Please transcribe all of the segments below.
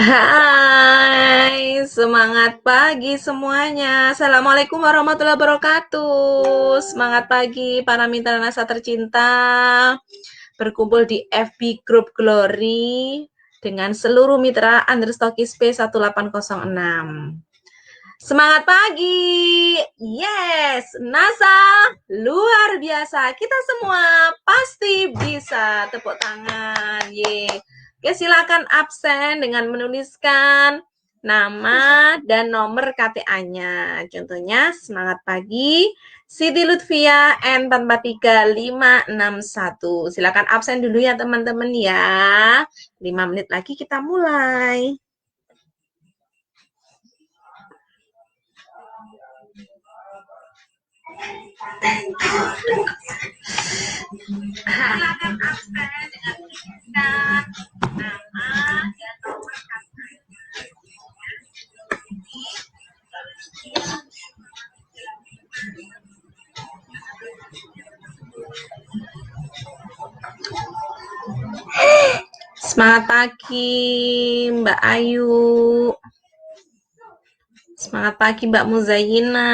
Hai, semangat pagi semuanya. Assalamualaikum warahmatullahi wabarakatuh. Semangat pagi para mitra rasa tercinta. Berkumpul di FB Group Glory dengan seluruh mitra Understockist P1806. Semangat pagi. Yes, NASA luar biasa. Kita semua pasti bisa. Tepuk tangan. Ye. Oke, silakan absen dengan menuliskan nama dan nomor KTA-nya. Contohnya semangat pagi Siti Lutfia N43561. Silakan absen dulu ya teman-teman ya. 5 menit lagi kita mulai. Silakan absen dengan menuliskan nama dan nomor Semangat pagi Mbak Ayu. Semangat pagi Mbak Muzayina,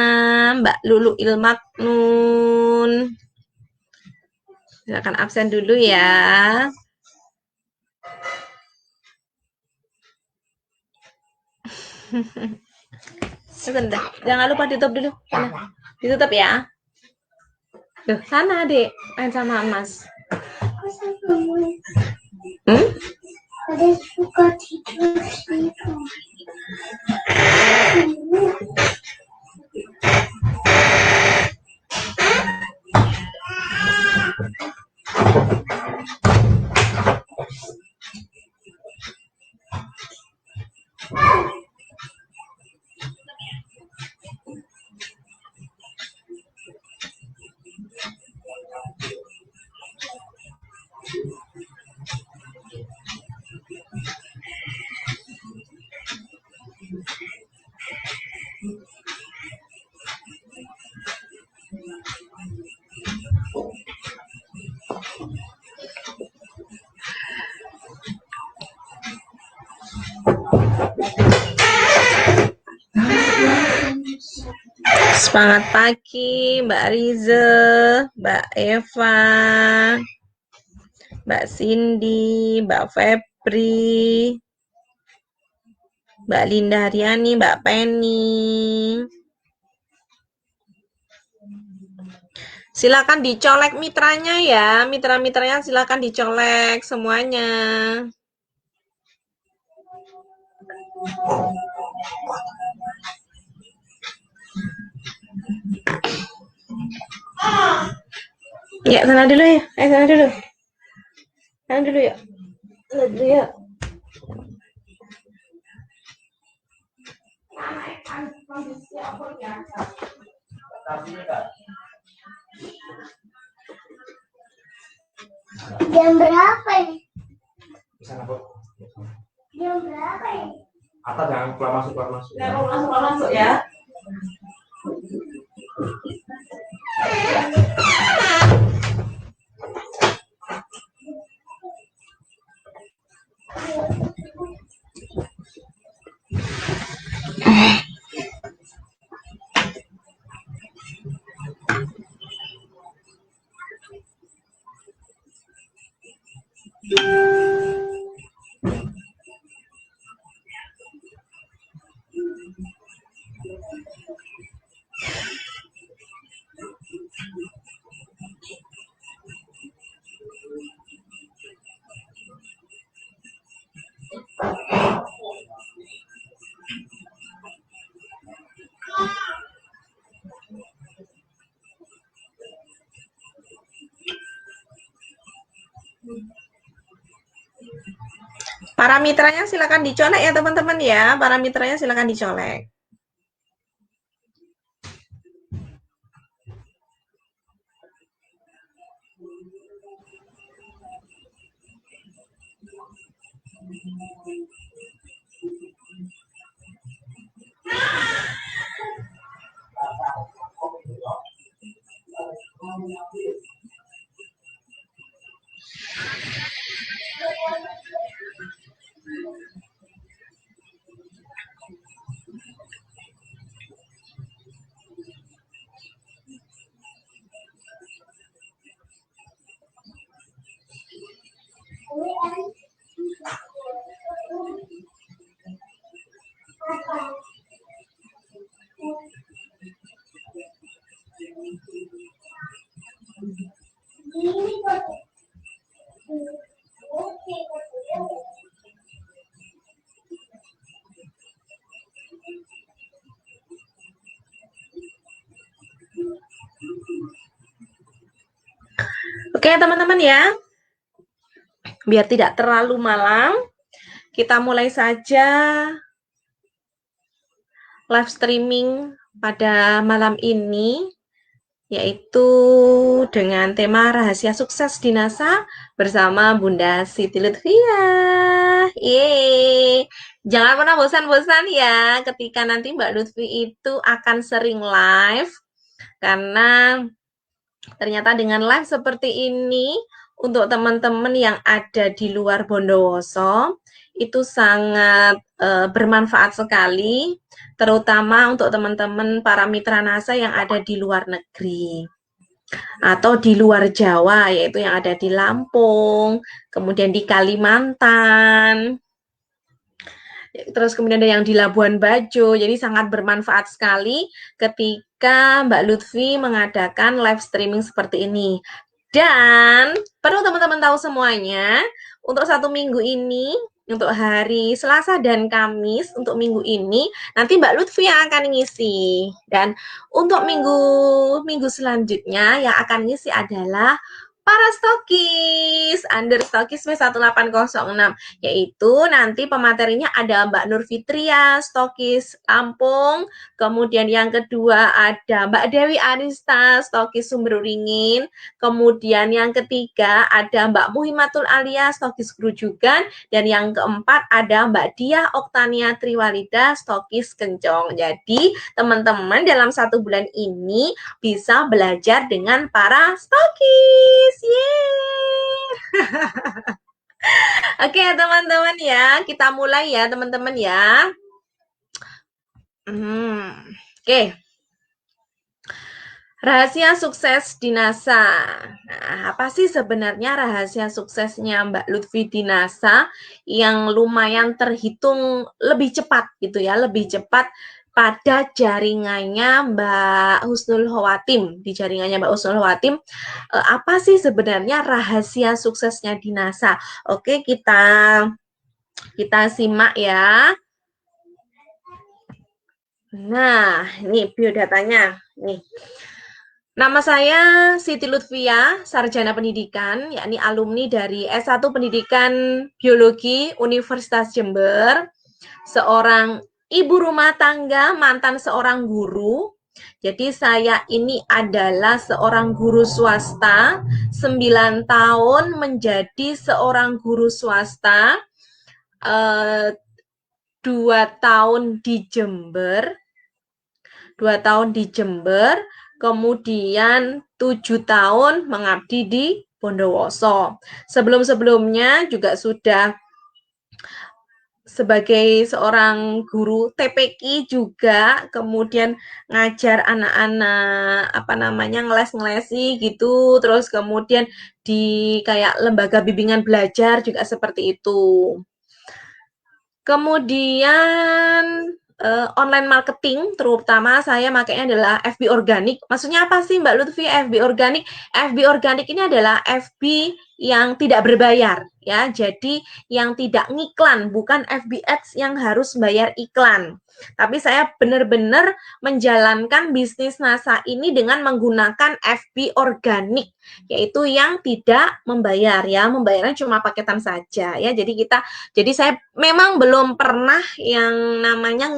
Mbak Lulu Ilmaknun. Silakan absen dulu ya. Sebentar, jangan lupa ditutup dulu. Ditutup ya. Loh, sana Dek, main sama Mas. Ada suka tidur situ. Semangat pagi Mbak Rize, Mbak Eva, Mbak Cindy, Mbak Febri, Mbak Linda Haryani, Mbak Penny. Silakan dicolek mitranya ya, mitra-mitranya silakan dicolek semuanya. Ya, sana dulu ya. Sana dulu. Sana dulu ya. Sana dulu ya. Jam berapa ini? Bisa Bu. Jam berapa ini? Atau jangan keluar masuk Nah, keluar masuk ya. Para mitranya silakan dicolek ya teman-teman ya. Para mitranya silakan dicolek. Oke, teman-teman ya. Biar tidak terlalu malam, kita mulai saja live streaming pada malam ini, yaitu dengan tema rahasia sukses di NASA bersama Bunda Siti Lutfia. Yeay. Jangan pernah bosan-bosan ya ketika nanti Mbak Lutfi itu akan sering live, karena ternyata dengan live seperti ini untuk teman-teman yang ada di luar Bondowoso itu sangat bermanfaat sekali, terutama untuk teman-teman para mitra NASA yang ada di luar negeri atau di luar Jawa, yaitu yang ada di Lampung, kemudian di Kalimantan, terus kemudian ada yang di Labuan Bajo. Jadi sangat bermanfaat sekali ketika Mbak Lutfi mengadakan live streaming seperti ini. Dan perlu teman-teman tahu semuanya, untuk 1 minggu ini, untuk hari Selasa dan Kamis, untuk minggu ini, nanti Mbak Lutfi yang akan ngisi. Dan untuk minggu selanjutnya yang akan ngisi adalah para stokis, under stokis W1806, yaitu nanti pematerinya ada Mbak Nur Fitria, stokis Lampung, kemudian yang kedua ada Mbak Dewi Arista, stokis Sumberingin, kemudian yang ketiga ada Mbak Muhimatul Alia, stokis Grujugan, dan yang keempat ada Mbak Diah Oktania Triwalida, stokis Kencong. Jadi teman-teman dalam 1 bulan ini bisa belajar dengan para stokis. Yeay. Oke, teman-teman ya, kita mulai ya, teman-teman ya. Oke. Rahasia sukses di NASA. Nah, apa sih sebenarnya rahasia suksesnya Mbak Lutfi di NASA yang lumayan terhitung lebih cepat gitu ya, lebih cepat pada jaringannya Mbak Husnul Khawatim, di jaringannya Mbak Husnul Khawatim. Apa sih sebenarnya rahasia suksesnya di NASA? Oke, kita simak ya. Nah, ini biodatanya. Nih. Nama saya Siti Lutfia, sarjana pendidikan, yakni alumni dari S1 Pendidikan Biologi Universitas Jember, seorang ibu rumah tangga, mantan seorang guru. Jadi saya ini adalah seorang guru swasta, 9 tahun menjadi seorang guru swasta, 2 tahun di Jember, 2 tahun di Jember, kemudian 7 tahun mengabdi di Bondowoso. Sebelum-sebelumnya juga sudah sebagai seorang guru TPQ juga, kemudian ngajar anak-anak ngeles-ngelesi gitu, terus kemudian di kayak lembaga bimbingan belajar juga seperti itu. Kemudian online marketing, terutama saya makanya adalah FB organik. Maksudnya apa sih Mbak Lutfi FB organik? FB organik ini adalah FB yang tidak berbayar ya. Jadi yang tidak ngiklan, bukan FB ads yang harus bayar iklan. Tapi saya benar-benar menjalankan bisnis NASA ini dengan menggunakan FB organik, yaitu yang tidak membayar ya, membayarnya cuma paketan saja ya. Jadi saya memang belum pernah yang namanya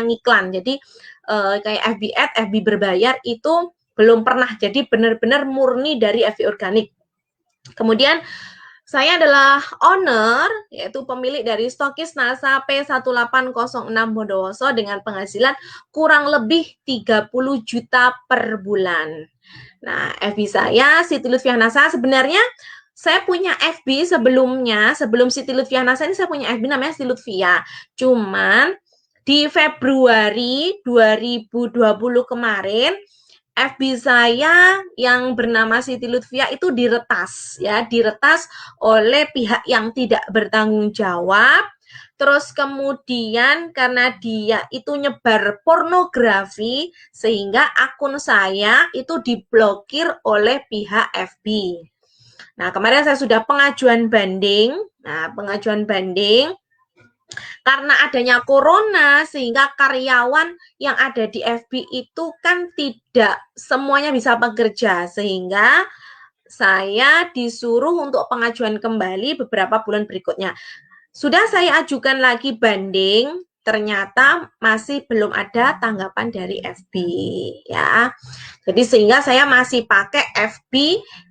ngiklan, Jadi kayak FB ad, FB berbayar itu belum pernah. Jadi benar-benar murni dari FB organik. Kemudian saya adalah owner, yaitu pemilik dari stokis NASA P1806 Bondowoso dengan penghasilan kurang lebih 30 juta per bulan. Nah, FB saya Siti Lutfiah Nasa. Sebenarnya saya punya FB sebelumnya, sebelum Siti Lutfiah Nasa ini saya punya FB namanya Siti Lutfiah. Cuman di Februari 2020 kemarin FB saya yang bernama Siti Lutfiah itu diretas ya, diretas oleh pihak yang tidak bertanggung jawab. Terus kemudian karena dia itu nyebar pornografi sehingga akun saya itu diblokir oleh pihak FB. Nah, kemarin saya sudah pengajuan banding. Nah, pengajuan banding karena adanya corona sehingga karyawan yang ada di FB itu kan tidak semuanya bisa bekerja sehingga saya disuruh untuk pengajuan kembali beberapa bulan berikutnya. Sudah saya ajukan lagi banding, ternyata masih belum ada tanggapan dari FB ya. Jadi sehingga saya masih pakai FB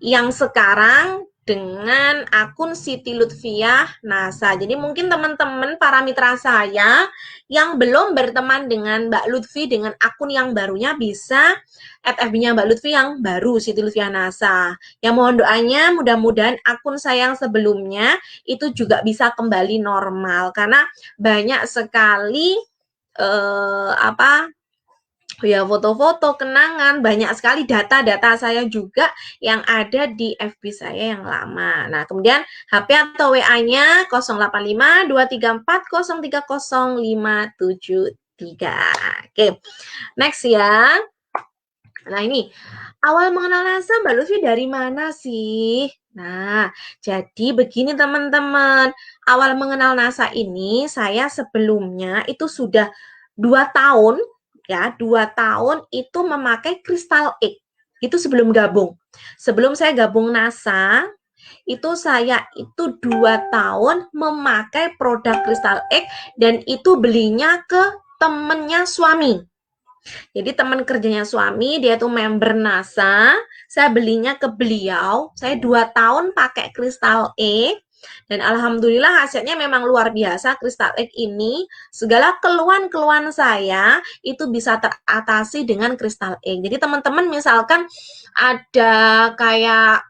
yang sekarang dengan akun Siti Lutfiah Nasa. Jadi mungkin teman-teman para mitra saya yang belum berteman dengan Mbak Lutfi dengan akun yang barunya bisa add FB-nya Mbak Lutfi yang baru Siti Lutfiah Nasa. Ya mohon doanya mudah-mudahan akun saya yang sebelumnya itu juga bisa kembali normal karena banyak sekali ya foto-foto, kenangan, banyak sekali data-data saya juga yang ada di FB saya yang lama. Nah, kemudian HP atau WA-nya 085 234 030 573. Oke, next ya. Nah, ini awal mengenal NASA Mbak Lutfi dari mana sih? Nah, jadi begini teman-teman. Awal mengenal NASA ini saya sebelumnya itu sudah 2 tahun ya, 2 tahun itu memakai Crystal Egg. Itu sebelum gabung. Sebelum saya gabung NASA, itu saya itu 2 tahun memakai produk Crystal Egg dan itu belinya ke temennya suami. Jadi teman kerjanya suami, dia tuh member NASA, saya belinya ke beliau, saya 2 tahun pakai Crystal Egg, dan alhamdulillah hasilnya memang luar biasa. Crystal Egg ini, segala keluhan-keluhan saya itu bisa teratasi dengan Crystal Egg. Jadi teman-teman misalkan ada kayak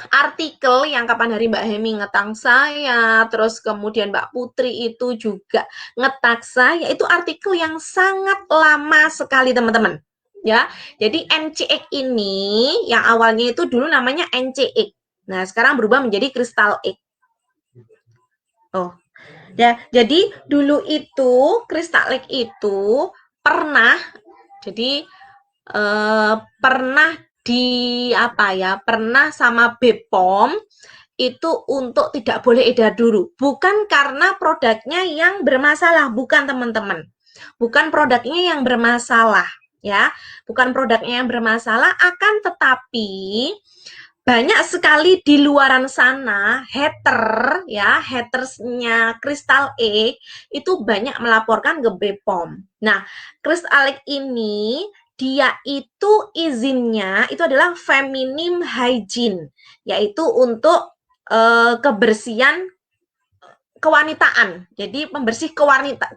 artikel yang kapan hari Mbak Hemi ngetang saya, terus kemudian Mbak Putri itu juga ngetag saya, itu artikel yang sangat lama sekali teman-teman. Ya, jadi NCX ini yang awalnya itu dulu namanya NCX. Nah, sekarang berubah menjadi Crystal Egg. Oh, ya, jadi dulu itu Crystal Egg itu pernah, jadi pernah pernah sama BPOM itu untuk tidak boleh edar dulu. Bukan karena produknya yang bermasalah, bukan teman-teman. Bukan produknya yang bermasalah, ya. Bukan produknya yang bermasalah, akan tetapi banyak sekali di luaran sana hatersnya Crystal Egg itu banyak melaporkan ke BPOM. Nah, Crystal Egg ini dia itu izinnya itu adalah feminim hygiene, yaitu untuk kebersihan kewanitaan. Jadi pembersih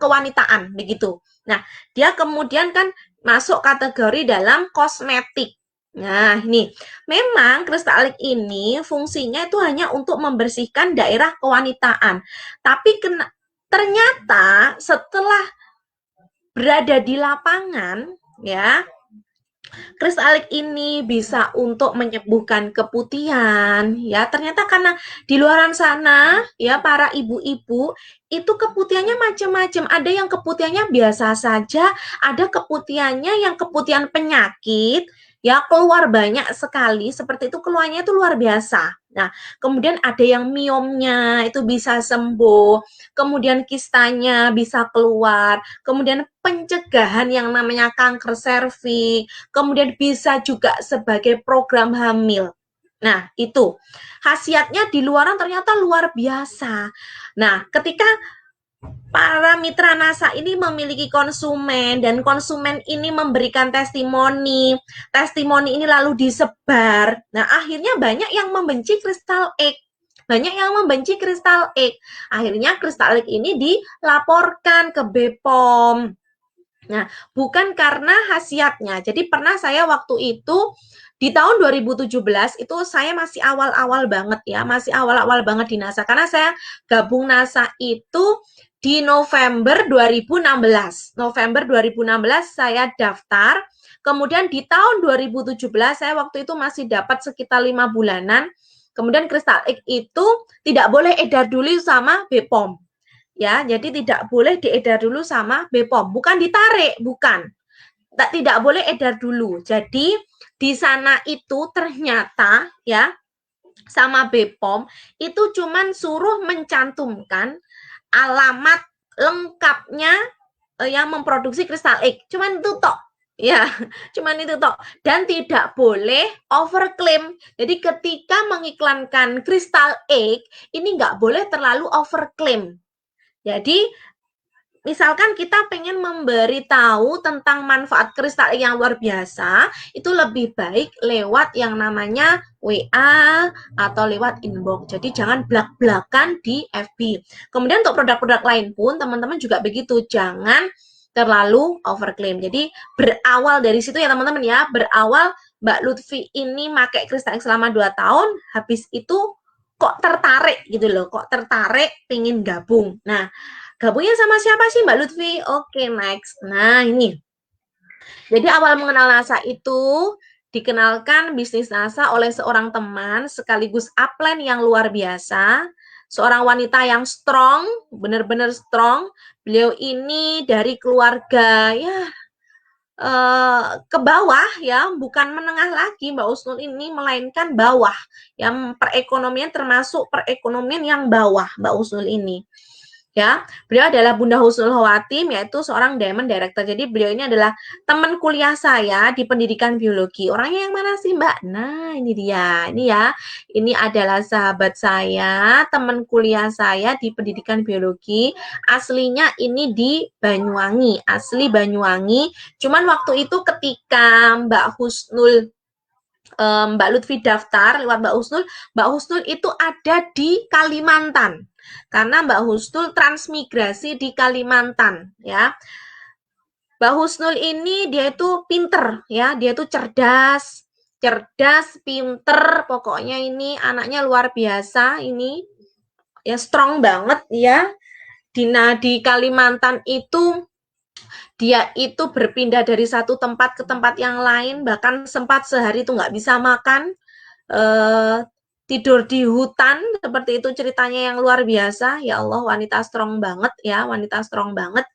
kewanitaan begitu. Nah, dia kemudian kan masuk kategori dalam kosmetik. Nah, ini memang Crystal Egg ini fungsinya itu hanya untuk membersihkan daerah kewanitaan. Tapi ternyata setelah berada di lapangan, ya, Crystal Egg ini bisa untuk menyembuhkan keputihan, ya. Ternyata karena di luaran sana, ya, para ibu-ibu itu keputihannya macam-macam. Ada yang keputihannya biasa saja, ada keputihannya yang keputihan penyakit, ya, keluar banyak sekali. Seperti itu keluarnya itu luar biasa. Nah, kemudian ada yang miomnya itu bisa sembuh, kemudian kistanya bisa keluar, kemudian pencegahan yang namanya kanker serviks, kemudian bisa juga sebagai program hamil. Nah, itu khasiatnya di luaran ternyata luar biasa. Nah, ketika para mitra NASA ini memiliki konsumen dan konsumen ini memberikan testimoni ini lalu disebar. Nah, akhirnya banyak yang membenci Crystal Egg. Banyak yang membenci Crystal Egg. Akhirnya Crystal Egg ini dilaporkan ke BPOM. Nah, bukan karena khasiatnya. Jadi pernah saya waktu itu Di tahun 2017 itu saya masih awal-awal banget ya, masih awal-awal banget di NASA. Karena saya gabung NASA itu di November 2016. November 2016 saya daftar. Kemudian di tahun 2017 saya waktu itu masih dapat sekitar 5 bulanan. Kemudian Crystal Egg itu tidak boleh edar dulu sama BPOM. Ya, jadi tidak boleh diedar dulu sama BPOM. Bukan ditarik, bukan. Tidak boleh edar dulu. Jadi di sana itu ternyata ya sama BPOM itu cuman suruh mencantumkan alamat lengkapnya yang memproduksi Crystal Egg. Cuman itu tok. Ya, cuman itu tok. Dan tidak boleh overclaim. Jadi ketika mengiklankan Crystal Egg, ini nggak boleh terlalu overclaim. Jadi misalkan kita pengen memberitahu tentang manfaat kristal yang luar biasa, itu lebih baik lewat yang namanya WA atau lewat inbox. Jadi jangan blak-blakan di FB. Kemudian untuk produk-produk lain pun teman-teman juga begitu, jangan terlalu overclaim. Jadi berawal dari situ ya teman-teman ya, berawal Mbak Lutfi ini pakai kristal selama 2 tahun, habis itu kok tertarik gitu loh, kok tertarik pengen gabung. Nah, gabungnya sama siapa sih Mbak Lutfi? Oke, next. Nah, ini. Jadi awal mengenal NASA itu dikenalkan bisnis NASA oleh seorang teman sekaligus upline yang luar biasa. Seorang wanita yang strong, benar-benar strong. Beliau ini dari keluarga ya ke bawah ya, bukan menengah lagi Mbak Husnul ini, melainkan bawah. Yang perekonomian termasuk perekonomian yang bawah Mbak Husnul ini. Ya, beliau adalah Bunda Husnul Khawatim, yaitu seorang Diamond Director. Jadi beliau ini adalah teman kuliah saya di pendidikan biologi. Orangnya yang mana sih Mbak? Nah, ini dia. Ini ya, ini adalah sahabat saya, teman kuliah saya di pendidikan biologi. Aslinya ini di Banyuwangi, asli Banyuwangi. Cuman waktu itu ketika Mbak Husnul Mbak Lutfi daftar lewat Mbak Husnul itu ada di Kalimantan. Karena Mbak Husnul transmigrasi di Kalimantan ya. Mbak Husnul ini dia itu pinter ya, dia itu cerdas, pinter, pokoknya ini anaknya luar biasa ini. Ya strong banget ya. Di Kalimantan itu dia itu berpindah dari satu tempat ke tempat yang lain, bahkan sempat sehari itu nggak bisa makan, tidur di hutan, seperti itu ceritanya yang luar biasa. Ya Allah, wanita strong banget ya, wanita strong banget.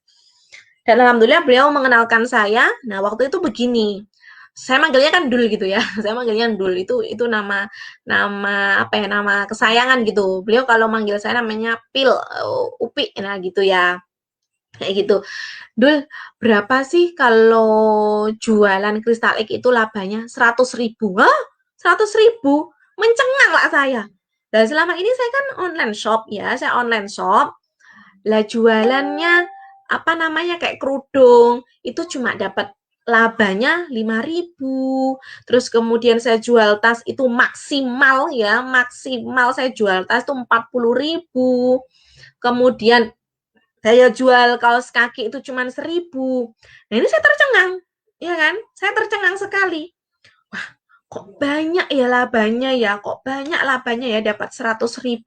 Dan alhamdulillah beliau mengenalkan saya. Nah, waktu itu begini. Saya manggilnya kan Dul gitu ya. Saya manggilnya Dul itu nama apa ya, nama kesayangan gitu. Beliau kalau manggil saya namanya Pil, Upi nah gitu ya. Kayak gitu. Dul, berapa sih kalau jualan Crystal Egg itu labanya? 100.000. Hah? 100.000? Mencengang lah saya. Dan selama ini saya kan online shop ya, saya online shop. Lah jualannya apa namanya kayak kerudung, itu cuma dapat labanya 5.000. Terus kemudian saya jual tas itu maksimal ya, maksimal saya jual tas itu 40.000. Kemudian saya jual kaos kaki itu cuma 1.000. Nah ini saya tercengang, ya kan? Saya tercengang sekali. Wah, kok banyak ya labanya ya? Kok banyak labanya ya dapat 100.000?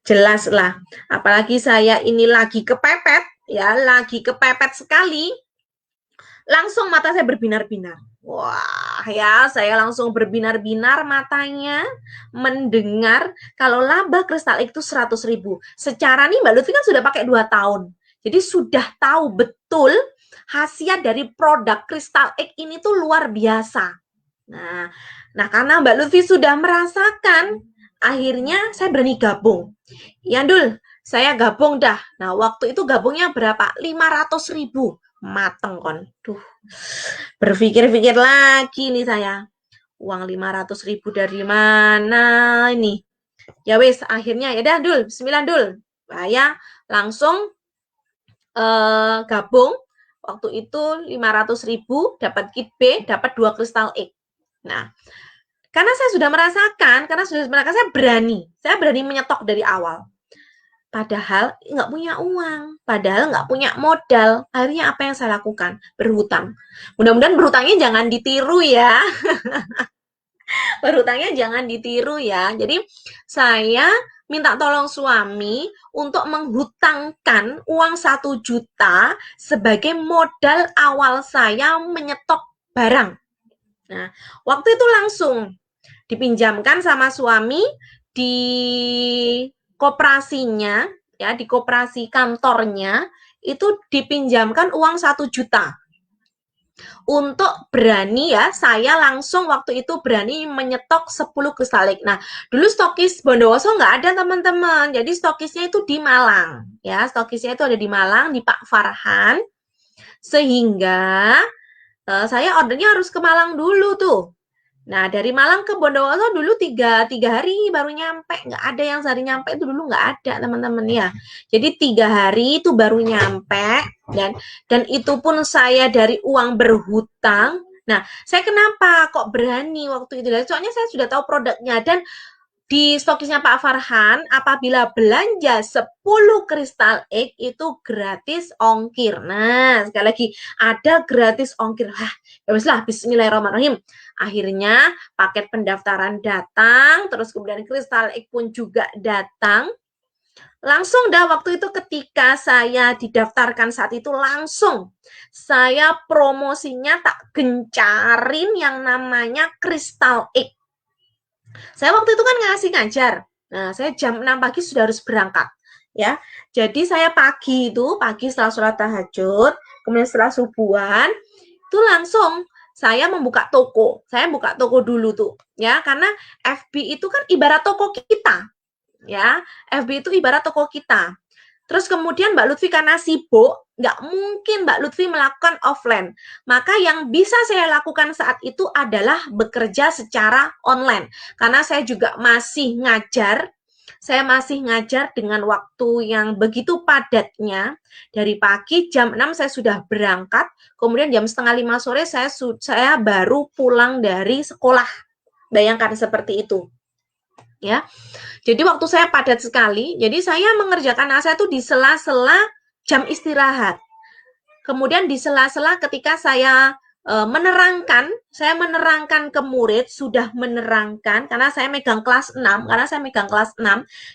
Jelas lah. Apalagi saya ini lagi kepepet, ya, lagi kepepet sekali. Langsung mata saya berbinar-binar. Wah, ya, saya langsung berbinar-binar matanya mendengar kalau laba Crystal Egg itu 100.000. Secara nih Mbak Lutfi kan sudah pakai 2 tahun. Jadi sudah tahu betul khasiat dari produk Crystal Egg ini tuh luar biasa. Nah karena Mbak Lutfi sudah merasakan, akhirnya saya berani gabung. Ya Dul, saya gabung dah. Nah waktu itu gabungnya berapa? 500.000. Mateng kon. Duh, berpikir-pikir lagi nih saya. Uang 500.000 dari mana ini? Ya wes, akhirnya ya dah Dul, bismillah Dul. Saya langsung gabung. Waktu itu 500.000 dapat kit B, dapat 2 Crystal Egg. Nah, karena saya sudah merasakan, saya berani menyetok dari awal. padahal nggak punya uang, padahal nggak punya modal. Akhirnya apa yang saya lakukan? Berhutang. Mudah-mudahan berhutangnya jangan ditiru ya. Berhutangnya jangan ditiru ya. Jadi saya minta tolong suami untuk menghutangkan uang 1 juta sebagai modal awal saya menyetok barang. Nah, waktu itu langsung dipinjamkan sama suami di koperasinya, ya, di koperasi kantornya itu dipinjamkan uang 1 juta untuk berani ya, saya langsung waktu itu berani menyetok 10 kristalik. Nah, dulu stokis Bondowoso nggak ada teman-teman, jadi stokisnya itu di Malang. Ya, stokisnya itu ada di Malang, di Pak Farhan. Sehingga saya ordernya harus ke Malang dulu tuh. Nah, dari Malang ke Bondowoso dulu tiga hari baru nyampe. Nggak ada yang sehari nyampe itu dulu nggak ada, teman-teman ya. Jadi 3 hari itu baru nyampe. Dan itu pun saya dari uang berhutang. Nah, saya kenapa kok berani waktu itu? Soalnya saya sudah tahu produknya. Dan di stokisnya Pak Farhan, apabila belanja 10 kristal egg itu gratis ongkir. Nah, sekali lagi, ada gratis ongkir. Ya weslah, bismillahirrahmanirrahim. Akhirnya paket pendaftaran datang, terus kemudian kristal egg pun juga datang. Langsung dah waktu itu ketika saya didaftarkan saat itu langsung saya promosinya tak gencarin yang namanya kristal egg. Saya waktu itu kan ngasih ngajar. Nah, saya jam 6 pagi sudah harus berangkat. Ya, jadi saya pagi setelah sholat tahajud, kemudian setelah subuhan, itu langsung saya membuka toko. Saya buka toko dulu tuh, ya, karena FB itu kan ibarat toko kita, ya. FB itu ibarat toko kita. Terus kemudian Mbak Lutfi karena sibuk, nggak mungkin Mbak Lutfi melakukan offline. Maka yang bisa saya lakukan saat itu adalah bekerja secara online. Karena saya juga masih ngajar, saya masih ngajar dengan waktu yang begitu padatnya. Dari pagi jam 6 saya sudah berangkat, kemudian jam setengah 5 sore saya baru pulang dari sekolah. Bayangkan seperti itu. Ya. Jadi waktu saya padat sekali, jadi saya mengerjakan NASA itu di sela-sela jam istirahat. Kemudian di sela-sela ketika saya menerangkan ke murid, sudah menerangkan, karena saya megang kelas 6,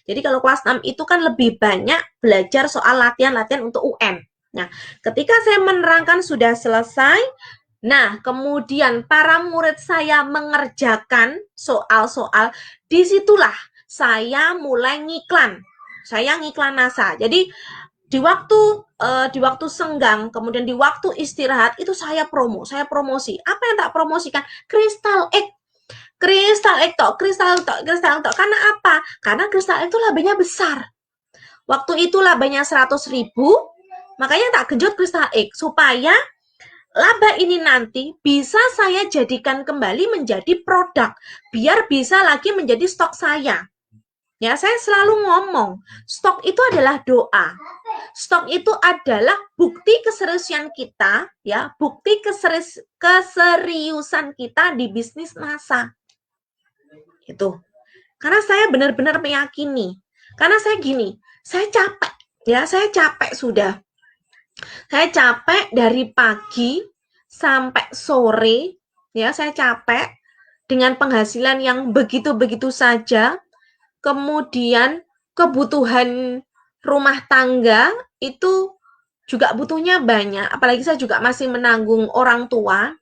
jadi kalau kelas 6 itu kan lebih banyak belajar soal latihan-latihan untuk UN. Nah, ketika saya menerangkan sudah selesai, nah, kemudian para murid saya mengerjakan soal-soal, disitulah saya mulai ngiklan. Saya ngiklan NASA. Jadi di waktu senggang, kemudian di waktu istirahat itu saya promosi. Apa yang tak promosikan? Kristal egg. Kristal tok. Karena apa? Karena kristal itu labanya besar. Waktu itu labanya 100.000, makanya tak genjot kristal egg supaya laba ini nanti bisa saya jadikan kembali menjadi produk, biar bisa lagi menjadi stok saya. Ya, saya selalu ngomong, stok itu adalah doa. Stok itu adalah bukti keseriusan kita, ya, bukti keseriusan kita di bisnis NASA. Itu. Karena saya benar-benar meyakini. Karena saya gini, saya capek, ya, saya capek sudah. Saya capek dari pagi sampai sore, ya, saya capek dengan penghasilan yang begitu-begitu saja. Kemudian kebutuhan rumah tangga itu juga butuhnya banyak, apalagi saya juga masih menanggung orang tua.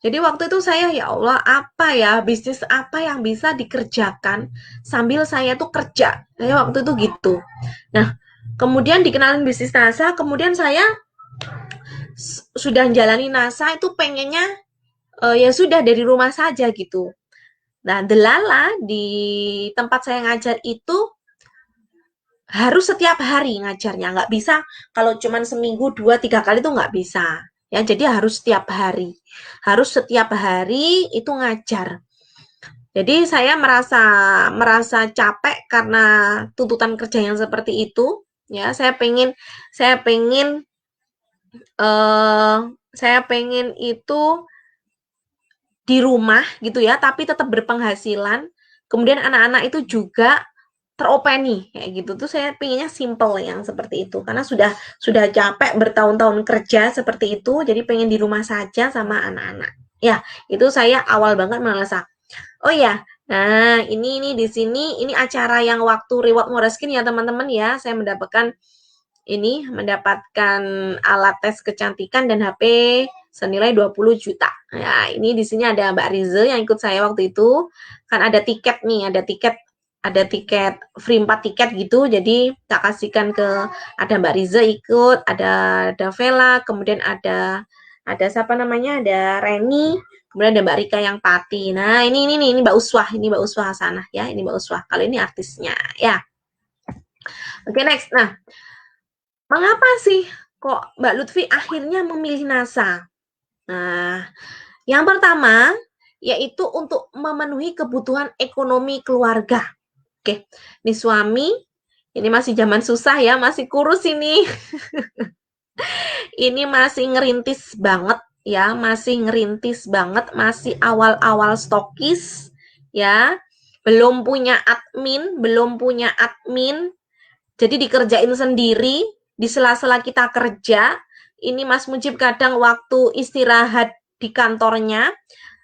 Jadi waktu itu saya, ya Allah, bisnis apa yang bisa dikerjakan sambil saya tuh kerja. Saya waktu itu gitu. Nah, kemudian dikenalin bisnis NASA, kemudian saya sudah menjalani NASA itu pengennya ya sudah dari rumah saja gitu. Nah, delala di tempat saya ngajar itu harus setiap hari ngajarnya, nggak bisa kalau cuman seminggu 2-3 kali itu nggak bisa. Ya, jadi harus setiap hari. Harus setiap hari itu ngajar. Jadi saya merasa capek karena tuntutan kerja yang seperti itu. Ya, saya pengen itu di rumah gitu ya, tapi tetap berpenghasilan. Kemudian anak-anak itu juga teropeni kayak gitu tuh, saya pinginnya simple yang seperti itu karena sudah capek bertahun-tahun kerja seperti itu, jadi pengen di rumah saja sama anak-anak ya. Itu saya awal banget merasa, oh ya, nah ini di sini ini acara yang waktu reward Moreskin ya teman-teman ya, saya mendapatkan alat tes kecantikan dan HP senilai 20 juta. Ya, ini di sini ada Mbak Rize yang ikut saya waktu itu. Kan ada tiket nih, ada tiket free 4 tiket gitu. Jadi tak kasihkan ada Mbak Rize ikut, ada Vela, kemudian ada siapa namanya? Ada Reni, kemudian ada Mbak Rika yang Pati. Nah, ini Mbak Uswah, Hasanah ya, ini Mbak Uswah. Kalau ini artisnya ya. Oke, next. Nah, mengapa sih kok Mbak Lutfi akhirnya memilih NASA? Nah, yang pertama yaitu untuk memenuhi kebutuhan ekonomi keluarga. Oke, ini suami, ini masih zaman susah ya, masih kurus ini. Ini masih ngerintis banget ya, masih awal-awal stokis ya. Belum punya admin, jadi dikerjain sendiri di sela-sela kita kerja. Ini Mas Mujib kadang waktu istirahat di kantornya,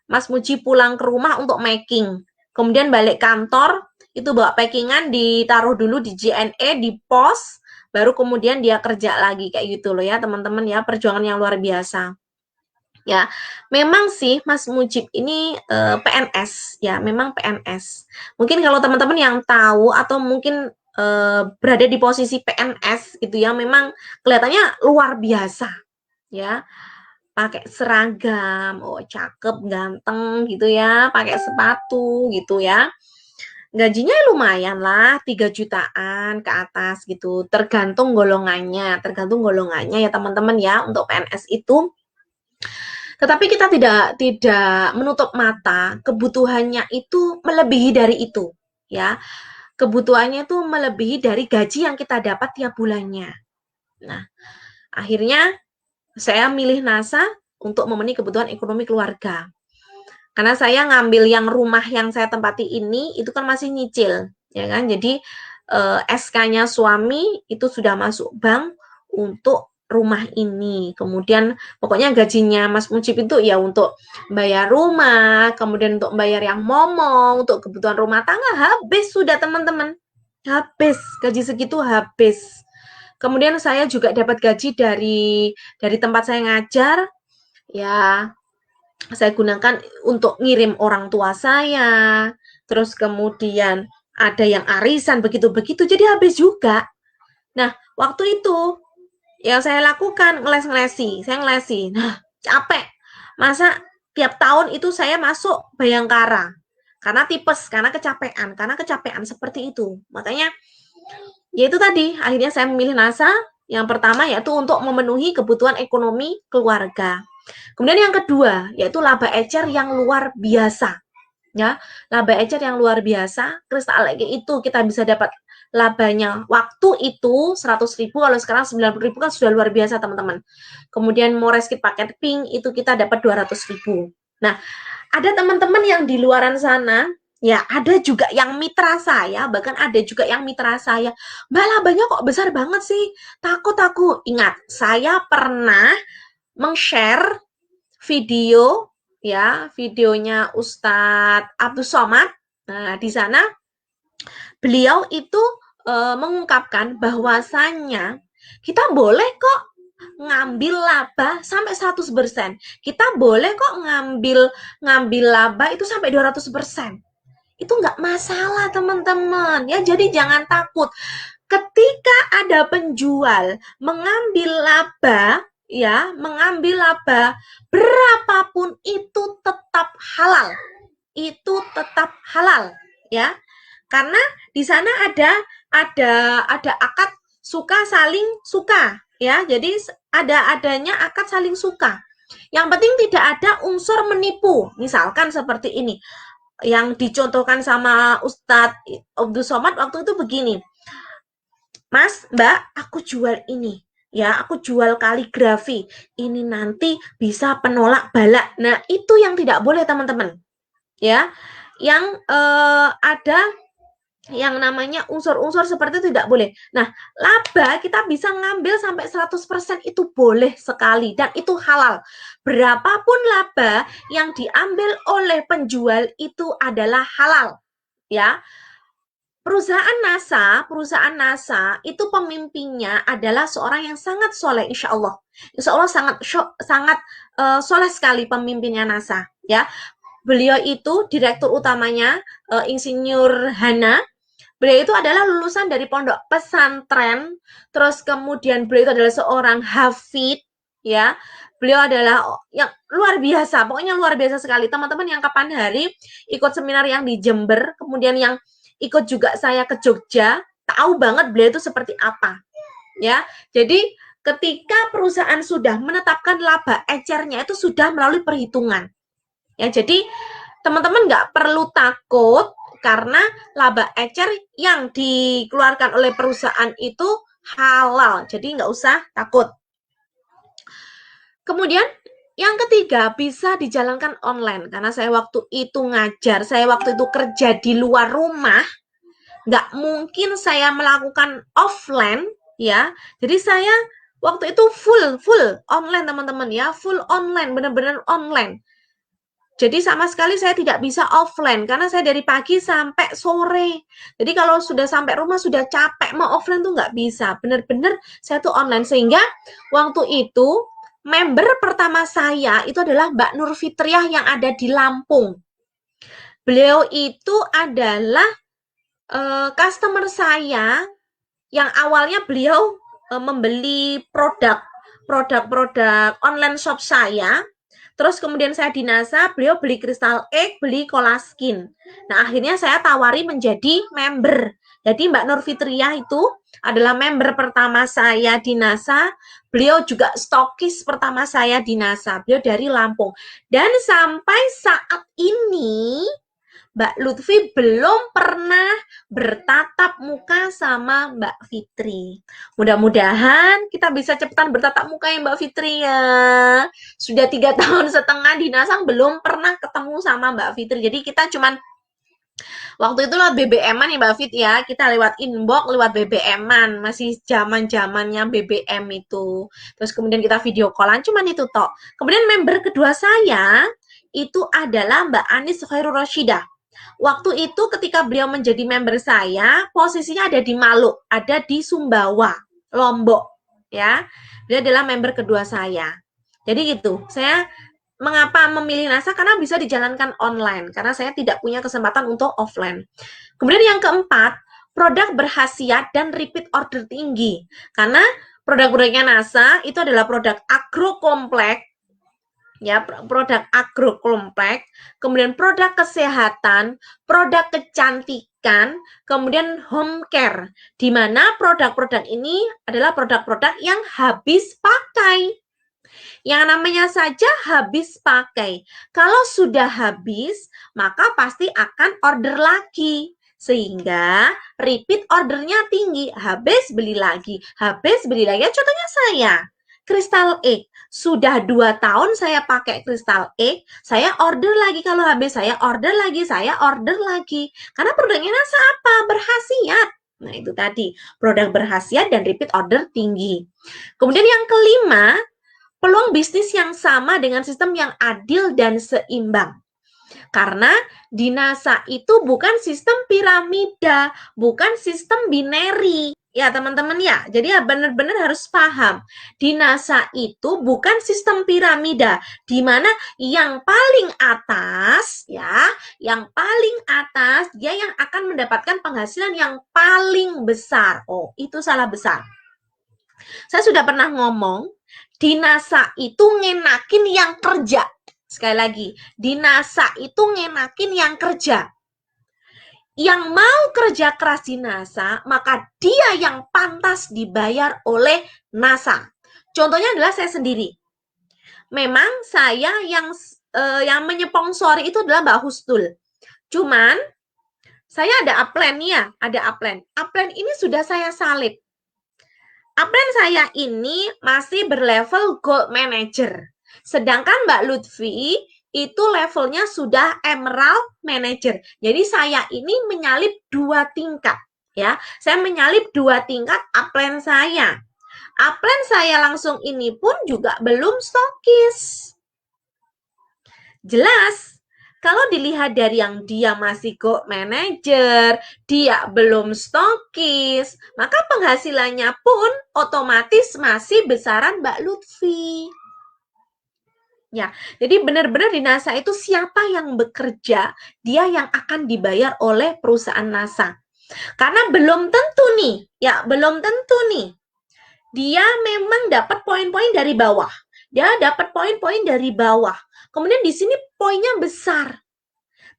Mas Mujib pulang ke rumah untuk making. Kemudian balik kantor, itu bawa packingan ditaruh dulu di JNE, di pos, baru kemudian dia kerja lagi kayak gitu loh ya teman-teman ya, perjuangan yang luar biasa. Ya, memang sih Mas Mujib ini PNS ya, memang PNS. Mungkin kalau teman-teman yang tahu atau mungkin berada di posisi PNS gitu ya, memang kelihatannya luar biasa ya, pakai seragam, oh cakep, ganteng gitu ya, pakai sepatu gitu ya. Gajinya lumayan lah, 3 jutaan ke atas gitu, tergantung golongannya ya teman-teman ya untuk PNS itu. Tetapi kita tidak menutup mata, kebutuhannya itu melebihi dari itu ya. Kebutuhannya itu melebihi dari gaji yang kita dapat tiap bulannya. Nah, akhirnya saya milih NASA untuk memenuhi kebutuhan ekonomi keluarga. Karena saya ngambil yang rumah yang saya tempati ini itu kan masih nyicil, ya kan? Jadi SK-nya suami itu sudah masuk bank untuk rumah ini. Kemudian pokoknya gajinya Mas Mujib itu ya untuk bayar rumah, kemudian untuk bayar yang momong, untuk kebutuhan rumah tangga habis sudah teman-teman. Habis, gaji segitu habis. Kemudian saya juga dapat gaji dari tempat saya ngajar, ya saya gunakan untuk ngirim orang tua saya, terus kemudian ada yang arisan begitu-begitu, jadi habis juga. Nah, waktu itu yang saya lakukan ngelesi. Nah, capek. Masa tiap tahun itu saya masuk Bayangkara. Karena tipes, karena kecapean seperti itu. Makanya ya itu tadi, akhirnya saya memilih NASA. Yang pertama yaitu untuk memenuhi kebutuhan ekonomi keluarga. Kemudian yang kedua yaitu laba ecer yang luar biasa. Ya, laba ecer yang luar biasa. Kristal lagi itu kita bisa dapat labanya waktu itu 100.000, kalau sekarang 90.000 kan sudah luar biasa teman-teman. Kemudian Moreskit paket pink itu kita dapat 200.000. Nah, ada teman-teman yang di luaran sana, ya ada juga yang mitra saya, bahkan ada juga yang mitra saya, Mbak labanya kok besar banget sih, takut aku. Ingat, saya pernah meng-share video ya, videonya Ustadz Abdul Somad. Nah, di sana beliau itu mengungkapkan bahwasannya kita boleh kok ngambil laba sampai 100%. Kita boleh kok ngambil laba itu sampai 200%. Itu nggak masalah teman-teman ya, jadi jangan takut. Ketika ada penjual mengambil laba ya, berapapun itu tetap halal. Itu tetap halal ya. Karena di sana ada akad suka saling suka ya. Jadi adanya akad saling suka. Yang penting tidak ada unsur menipu. Misalkan seperti ini. Yang dicontohkan sama Ustadz Abdul Somad waktu itu begini. Mas, Mbak, aku jual ini. Ya, aku jual kaligrafi. Ini nanti bisa penolak bala. Nah, itu yang tidak boleh, teman-teman. Ya, yang ada yang namanya unsur-unsur seperti itu tidak boleh. Nah, laba kita bisa ngambil sampai 100% itu boleh sekali dan itu halal. Berapapun laba yang diambil oleh penjual itu adalah halal, ya. Perusahaan NASA itu pemimpinnya adalah seorang yang sangat soleh, insya Allah. Insya Allah sangat soleh sekali pemimpinnya NASA, ya. Beliau itu direktur utamanya Insinyur Hana. Beliau itu adalah lulusan dari pondok pesantren, terus kemudian beliau itu adalah seorang hafid, ya. Beliau adalah yang luar biasa, pokoknya luar biasa sekali. Teman-teman yang kapan hari ikut seminar yang di Jember, kemudian yang ikut juga saya ke Jogja, tahu banget beliau itu seperti apa, ya. Jadi ketika perusahaan sudah menetapkan laba ecernya itu sudah melalui perhitungan, ya. Jadi teman-teman nggak perlu takut karena laba ecer yang dikeluarkan oleh perusahaan itu halal, jadi nggak usah takut. Kemudian yang ketiga, bisa dijalankan online. Karena saya waktu itu ngajar, saya waktu itu kerja di luar rumah, nggak mungkin saya melakukan offline, ya. Jadi saya waktu itu full online, teman-teman, ya, full online, benar-benar online. Jadi sama sekali saya tidak bisa offline karena saya dari pagi sampai sore. Jadi kalau sudah sampai rumah sudah capek, mau offline tuh nggak bisa. Benar-benar saya tuh online, sehingga waktu itu member pertama saya itu adalah Mbak Nur Fitriah yang ada di Lampung. Beliau itu adalah customer saya yang awalnya beliau membeli produk online shop saya. Terus kemudian saya di NASA, beliau beli Crystal Egg, beli Colaskin. Nah, akhirnya saya tawari menjadi member. Jadi Mbak Nur Fitriah itu adalah member pertama saya di NASA. Beliau juga stokis pertama saya di NASA. Beliau dari Lampung. Dan sampai saat ini Mbak Lutfi belum pernah bertatap muka sama Mbak Fitri. Mudah-mudahan kita bisa cepetan bertatap muka ya Mbak Fitri ya. Sudah 3 tahun setengah di Nasang belum pernah ketemu sama Mbak Fitri. Jadi kita cuman waktu itu lewat BBM-an ya Mbak Fit ya. Kita lewat inbox, lewat BBM-an. Masih zaman-zamannya BBM itu. Terus kemudian kita video callan, cuman itu tok. Kemudian member kedua saya itu adalah Mbak Anis Khairul Rashidah. Waktu itu ketika beliau menjadi member saya, posisinya ada di Maluku, ada di Sumbawa, Lombok, ya. Dia adalah member kedua saya. Jadi gitu. Saya mengapa memilih NASA? Karena bisa dijalankan online, karena saya tidak punya kesempatan untuk offline. Kemudian yang keempat, produk berkhasiat dan repeat order tinggi. Karena produk-produknya NASA itu adalah produk agrokompleks, ya, produk agrokompleks, kemudian produk kesehatan, produk kecantikan, kemudian home care, di mana produk-produk ini adalah produk-produk yang habis pakai. Yang namanya saja habis pakai. Kalau sudah habis, maka pasti akan order lagi. Sehingga repeat ordernya tinggi. Habis beli lagi. Habis beli lagi. Contohnya saya, Crystal Egg. Sudah 2 tahun saya pakai Crystal Egg. Saya order lagi kalau habis. Saya order lagi. Saya order lagi. Karena produknya NASA apa? Berkhasiat. Nah itu tadi. Produk berkhasiat dan repeat order tinggi. Kemudian yang kelima, peluang bisnis yang sama dengan sistem yang adil dan seimbang. Karena di NASA itu bukan sistem piramida, bukan sistem binary. Ya teman-teman ya, jadi ya benar-benar harus paham. Di NASA itu bukan sistem piramida, di mana yang paling atas, ya, yang paling atas, dia yang akan mendapatkan penghasilan yang paling besar. Oh, itu salah besar. Saya sudah pernah ngomong, di NASA itu ngenakin yang kerja. Sekali lagi, di NASA itu ngenakin yang kerja. Yang mau kerja keras di NASA, maka dia yang pantas dibayar oleh NASA. Contohnya adalah saya sendiri. Memang saya yang menyponsori itu adalah Mbak Hustul. Cuman, saya ada upline ya, ada upline. Upline ini sudah saya salib. Upline saya ini masih berlevel gold manager. Sedangkan Mbak Lutfi itu levelnya sudah Emerald Manager. Jadi saya ini menyalip 2 tingkat. Ya, saya menyalip 2 tingkat upline saya. Upline saya langsung ini pun juga belum stokis. Jelas, kalau dilihat dari yang dia masih gold manager, dia belum stokis, maka penghasilannya pun otomatis masih besaran Mbak Lutfi. Ya, jadi benar-benar di NASA itu siapa yang bekerja, dia yang akan dibayar oleh perusahaan NASA. Karena belum tentu nih, belum tentu nih. Dia memang dapat poin-poin dari bawah. Dia dapat poin-poin dari bawah. Kemudian di sini poinnya besar.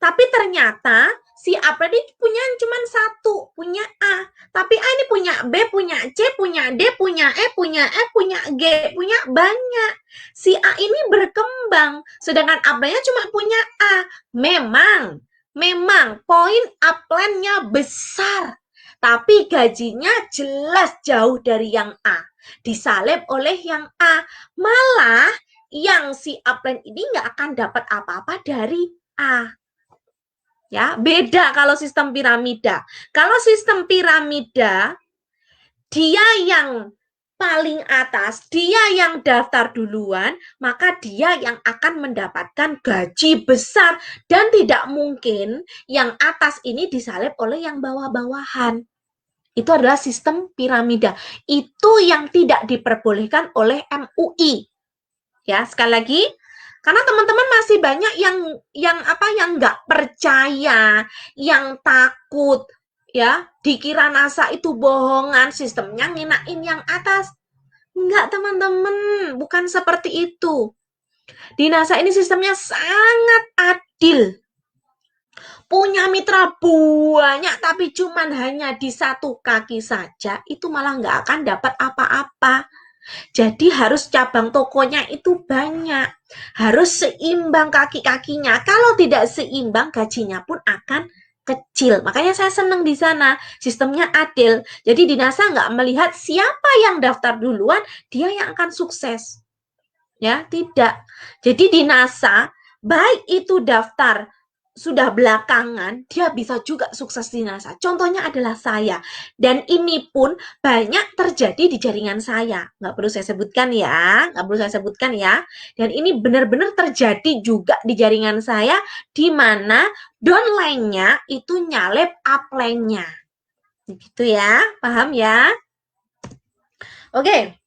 Tapi ternyata si upline ini punya cuma 1, punya A. Tapi A ini punya B, punya C, punya D, punya E, punya F, punya G, punya banyak. Si A ini berkembang, sedangkan upline-nya cuma punya A. Memang poin upline-nya besar. Tapi gajinya jelas jauh dari yang A. Disalib oleh yang A. Malah yang si upline ini nggak akan dapat apa-apa dari A. Ya, beda kalau sistem piramida. Kalau sistem piramida, dia yang paling atas, dia yang daftar duluan, maka dia yang akan mendapatkan gaji besar dan tidak mungkin yang atas ini disalib oleh yang bawah-bawahan. Itu adalah sistem piramida. Itu yang tidak diperbolehkan oleh MUI. Ya, sekali lagi, karena teman-teman masih banyak yang nggak percaya, yang takut, ya, dikira NASA itu bohongan, sistemnya nginain yang atas. Enggak, teman-teman, bukan seperti itu. Di NASA ini sistemnya sangat adil. Punya mitra banyak, tapi cuman hanya di 1 kaki saja, itu malah nggak akan dapat apa-apa. Jadi harus cabang tokonya itu banyak. Harus seimbang kaki-kakinya. Kalau tidak seimbang, gajinya pun akan kecil. Makanya saya senang di sana. Sistemnya adil. Jadi di NASA nggak melihat siapa yang daftar duluan, dia yang akan sukses. Ya, tidak. Jadi di NASA, baik itu daftar sudah belakangan, dia bisa juga sukses di NASA. Contohnya adalah saya. Dan ini pun banyak terjadi di jaringan saya. Nggak perlu saya sebutkan ya. Dan ini benar-benar terjadi juga di jaringan saya, di mana downline-nya itu nyalip upline-nya. Gitu ya, paham ya? Oke,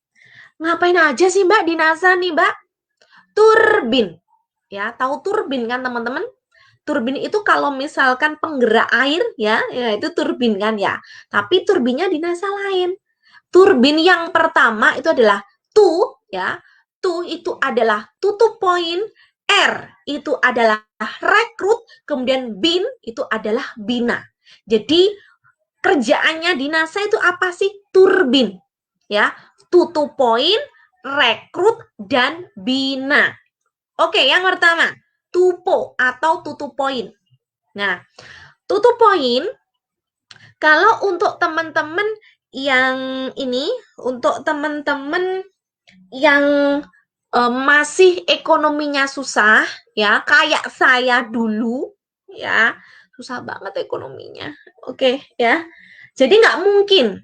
ngapain aja sih Mbak di NASA nih Mbak? Turbin. Ya, tahu turbin kan teman-teman? Turbin itu kalau misalkan penggerak air ya itu turbin kan ya. Tapi turbinnya di NASA lain. Turbin yang pertama itu adalah tu ya. Tu itu adalah tutup poin, R itu adalah rekrut, kemudian bin itu adalah bina. Jadi kerjaannya di NASA itu apa sih? Turbin. Ya, tutup poin, rekrut dan bina. Oke, yang pertama tupo atau tutup poin. Nah, tutup poin kalau untuk teman-teman yang ini, untuk teman-teman yang masih ekonominya susah, ya, kayak saya dulu, ya, susah banget ekonominya. Oke, ya. Jadi nggak mungkin.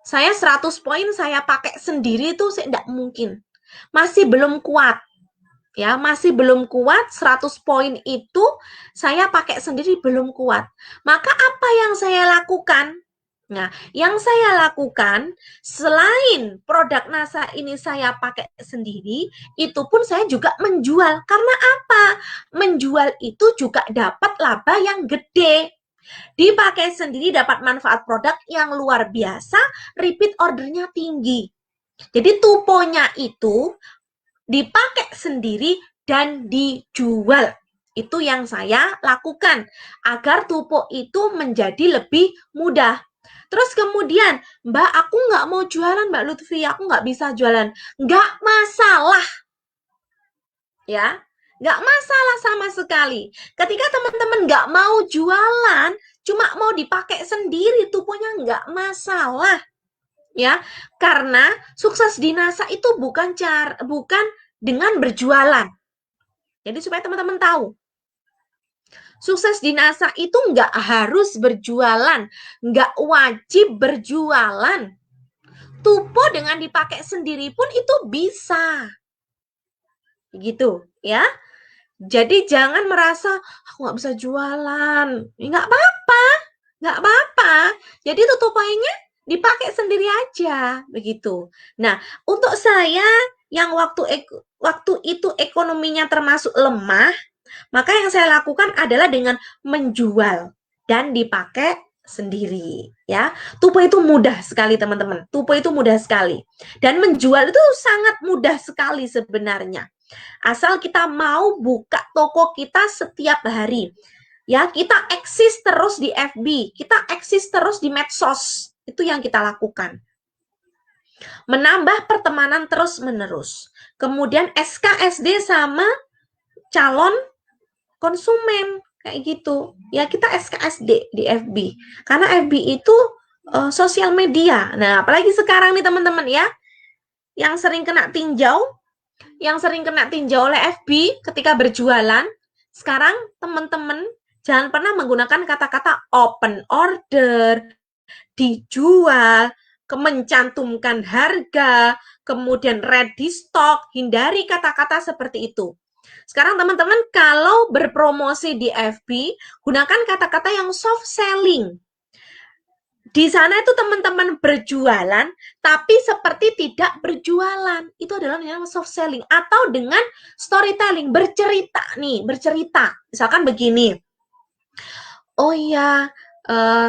Saya 100 poin saya pakai sendiri itu nggak mungkin. Masih belum kuat. Ya, masih belum kuat, 100 poin itu saya pakai sendiri belum kuat. Maka apa yang saya lakukan? Nah, yang saya lakukan selain produk NASA ini saya pakai sendiri, itu pun saya juga menjual. Karena apa? Menjual itu juga dapat laba yang gede. Dipakai sendiri dapat manfaat produk yang luar biasa, repeat ordernya tinggi. Jadi tuponya itu dipakai sendiri dan dijual. Itu yang saya lakukan agar tupo itu menjadi lebih mudah. Terus kemudian, Mbak, aku nggak mau jualan, Mbak Lutfi, aku nggak bisa jualan. Nggak masalah. Ya, nggak masalah sama sekali. Ketika teman-teman nggak mau jualan, cuma mau dipakai sendiri, tuponya nggak masalah. Ya, karena sukses di NASA itu bukan dengan berjualan. Jadi supaya teman-teman tahu, sukses di NASA itu nggak harus berjualan, nggak wajib berjualan. Tupo dengan dipakai sendiri pun itu bisa. Gitu ya. Jadi jangan merasa aku nggak bisa jualan. Nggak apa-apa, nggak apa-apa. Jadi tutupannya dipakai sendiri aja, begitu. Nah, untuk saya yang waktu itu ekonominya termasuk lemah, maka yang saya lakukan adalah dengan menjual dan dipakai sendiri, ya. Tupo itu mudah sekali, teman-teman. Tupo itu mudah sekali. Dan menjual itu sangat mudah sekali sebenarnya. Asal kita mau buka toko kita setiap hari. Ya, kita eksis terus di FB, kita eksis terus di medsos. Itu yang kita lakukan. Menambah pertemanan terus-menerus. Kemudian SKSD sama calon konsumen kayak gitu. Ya, kita SKSD di FB. Karena FB itu sosial media. Nah, apalagi sekarang nih teman-teman ya, yang sering kena tinjau oleh FB ketika berjualan. Sekarang teman-teman jangan pernah menggunakan kata-kata open order, dijual, mencantumkan harga, kemudian ready stock. Hindari kata-kata seperti itu. Sekarang teman-teman kalau berpromosi di FB, gunakan kata-kata yang soft selling. Di sana itu teman-teman berjualan, tapi seperti tidak berjualan. Itu adalah yang soft selling. Atau dengan storytelling, bercerita nih, bercerita. Misalkan begini, oh iya,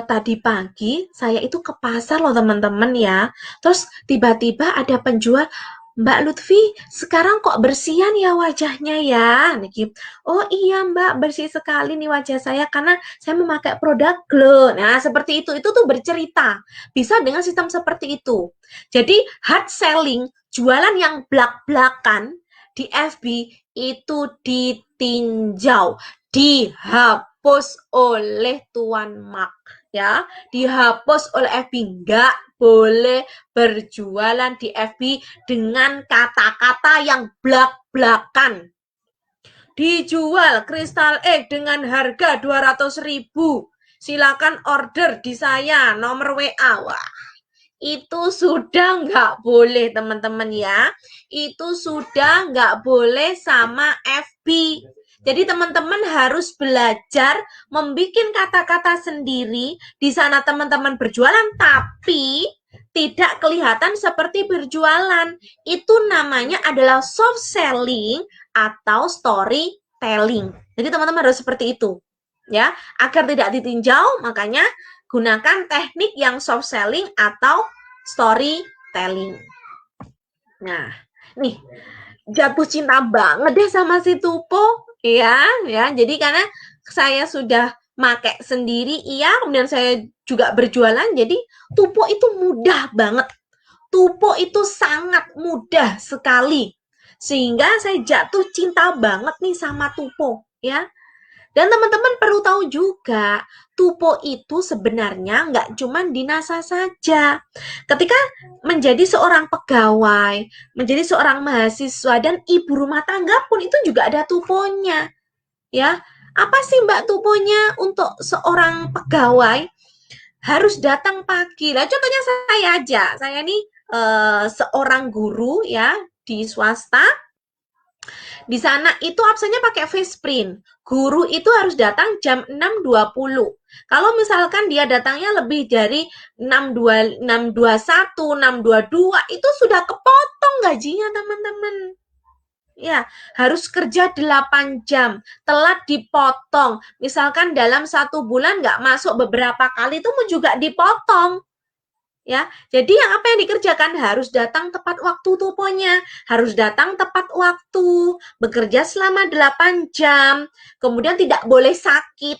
tadi pagi saya itu ke pasar loh teman-teman ya. Terus tiba-tiba ada penjual, Mbak Lutfi, sekarang kok bersihan ya wajahnya ya? Oh iya Mbak, bersih sekali nih wajah saya karena saya memakai produk Glow. Nah, seperti itu tuh bercerita. Bisa dengan sistem seperti itu. Jadi hard selling, jualan yang blak-blakan di FB itu ditinjau, dihapus oleh Tuan Mark. Ya, dihapus oleh FB, nggak boleh berjualan di FB dengan kata-kata yang blak-blakan. Dijual Crystal Egg dengan harga 200.000. Silakan order di saya, nomor WA. Wah, itu sudah nggak boleh teman-teman ya. Itu sudah nggak boleh sama FB. Jadi teman-teman harus belajar membuat kata-kata sendiri. Di sana teman-teman berjualan, tapi tidak kelihatan seperti berjualan. Itu namanya adalah soft selling atau storytelling. Jadi teman-teman harus seperti itu. Ya, agar tidak ditinjau, makanya gunakan teknik yang soft selling atau storytelling. Nah, nih jatuh cinta banget deh sama si Tupo, ya. Jadi karena saya sudah pakai sendiri, iya, kemudian saya juga berjualan, jadi Tupo itu mudah banget. Tupo itu sangat mudah sekali, sehingga saya jatuh cinta banget nih sama Tupo, ya. Dan teman-teman perlu tahu juga, Tupo itu sebenarnya nggak cuma di NASA saja. Ketika menjadi seorang pegawai, menjadi seorang mahasiswa, dan ibu rumah tangga pun itu juga ada Tuponya. Ya, apa sih Mbak Tuponya untuk seorang pegawai? Harus datang pagi. Lah contohnya saya aja, saya nih seorang guru ya di swasta. Di sana itu absennya pakai face print. Guru itu harus datang jam 6.20. Kalau misalkan dia datangnya lebih dari 6.21, 6.22, itu sudah kepotong gajinya, teman-teman. Ya, harus kerja 8 jam, telat dipotong. Misalkan dalam 1 bulan nggak masuk beberapa kali, itu juga dipotong. Ya, jadi yang apa yang dikerjakan harus datang tepat waktu Tuponya, harus datang tepat waktu, bekerja selama 8 jam, kemudian tidak boleh sakit.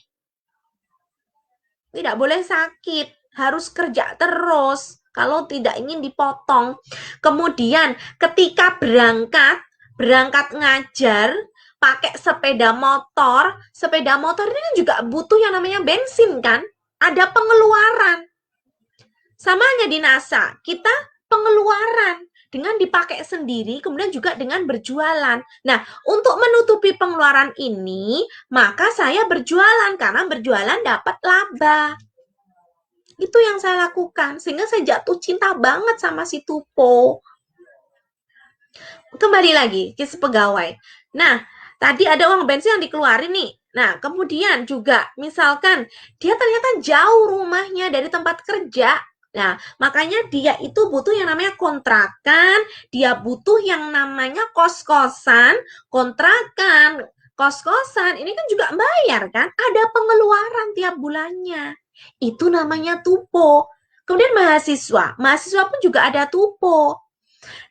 Tidak boleh sakit, harus kerja terus kalau tidak ingin dipotong. Kemudian ketika berangkat ngajar, pakai sepeda motor ini kan juga butuh yang namanya bensin kan? Ada pengeluaran. Sama hanya di NASA, kita pengeluaran. dengan dipakai sendiri, kemudian juga dengan berjualan. Nah, untuk menutupi pengeluaran ini, maka saya berjualan, karena berjualan dapat laba. Itu yang saya lakukan, sehingga saya jatuh cinta banget sama si Tupo. Kembali lagi ke si pegawai. Nah, tadi ada uang bensin yang dikeluarin nih. Nah, kemudian juga misalkan dia ternyata jauh rumahnya dari tempat kerja. Nah, makanya dia itu butuh yang namanya kontrakan, dia butuh yang namanya kos-kosan, kontrakan, kos-kosan. Ini kan juga bayar kan? Ada pengeluaran tiap bulannya. Itu namanya tupo. Kemudian mahasiswa pun juga ada tupo.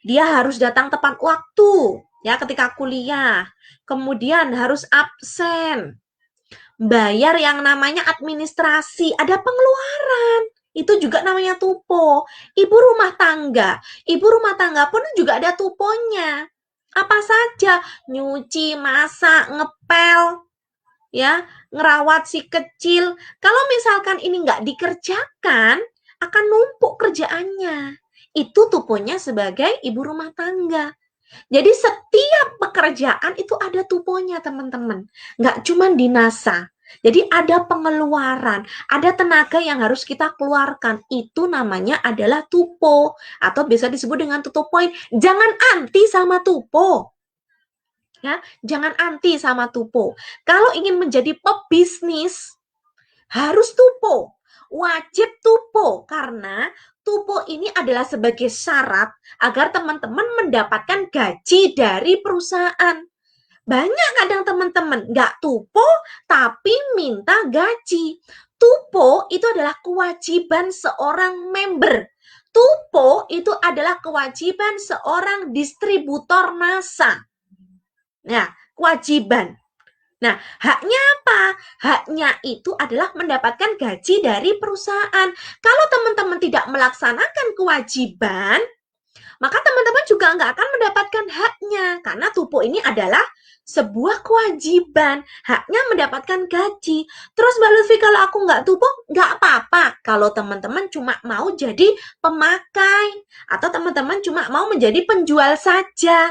Dia harus datang tepat waktu ya ketika kuliah. Kemudian harus absen. Bayar yang namanya administrasi, ada pengeluaran. Itu juga namanya tupo. Ibu rumah tangga pun juga ada tuponya. Apa saja? Nyuci, masak, ngepel, ya, ngerawat si kecil. Kalau misalkan ini nggak dikerjakan, akan numpuk kerjaannya. Itu tuponya sebagai ibu rumah tangga. Jadi setiap pekerjaan itu ada tuponya, teman-teman. Nggak cuma di NASA. Jadi ada pengeluaran, ada tenaga yang harus kita keluarkan. Itu namanya adalah tupo, atau bisa disebut dengan tutup poin. Jangan anti sama tupo. Ya, jangan anti sama tupo. Kalau ingin menjadi pebisnis, harus tupo. Wajib tupo, karena tupo ini adalah sebagai syarat agar teman-teman mendapatkan gaji dari perusahaan. Banyak kadang teman-teman nggak tupo tapi minta gaji. Tupo itu adalah kewajiban seorang member. Tupo itu adalah kewajiban seorang distributor NASA. Nah, kewajiban. Nah, haknya apa? Haknya itu adalah mendapatkan gaji dari perusahaan. Kalau teman-teman tidak melaksanakan kewajiban, maka teman-teman juga nggak akan mendapatkan haknya. Karena tupo ini adalah sebuah kewajiban. Haknya mendapatkan gaji. Terus Mbak Lutfi, kalau aku nggak tupo, nggak apa-apa. Kalau teman-teman cuma mau jadi pemakai, atau teman-teman cuma mau menjadi penjual saja,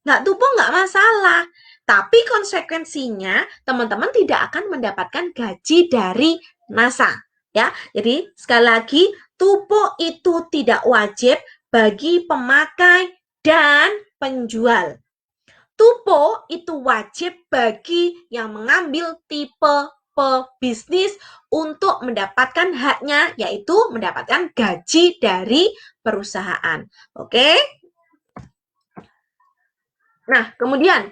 nggak tupo nggak masalah. Tapi konsekuensinya teman-teman tidak akan mendapatkan gaji dari NASA. Ya, jadi sekali lagi tupo itu tidak wajib bagi pemakai dan penjual. Tupo itu wajib bagi yang mengambil tipe pebisnis untuk mendapatkan haknya, yaitu mendapatkan gaji dari perusahaan. Oke? Nah, kemudian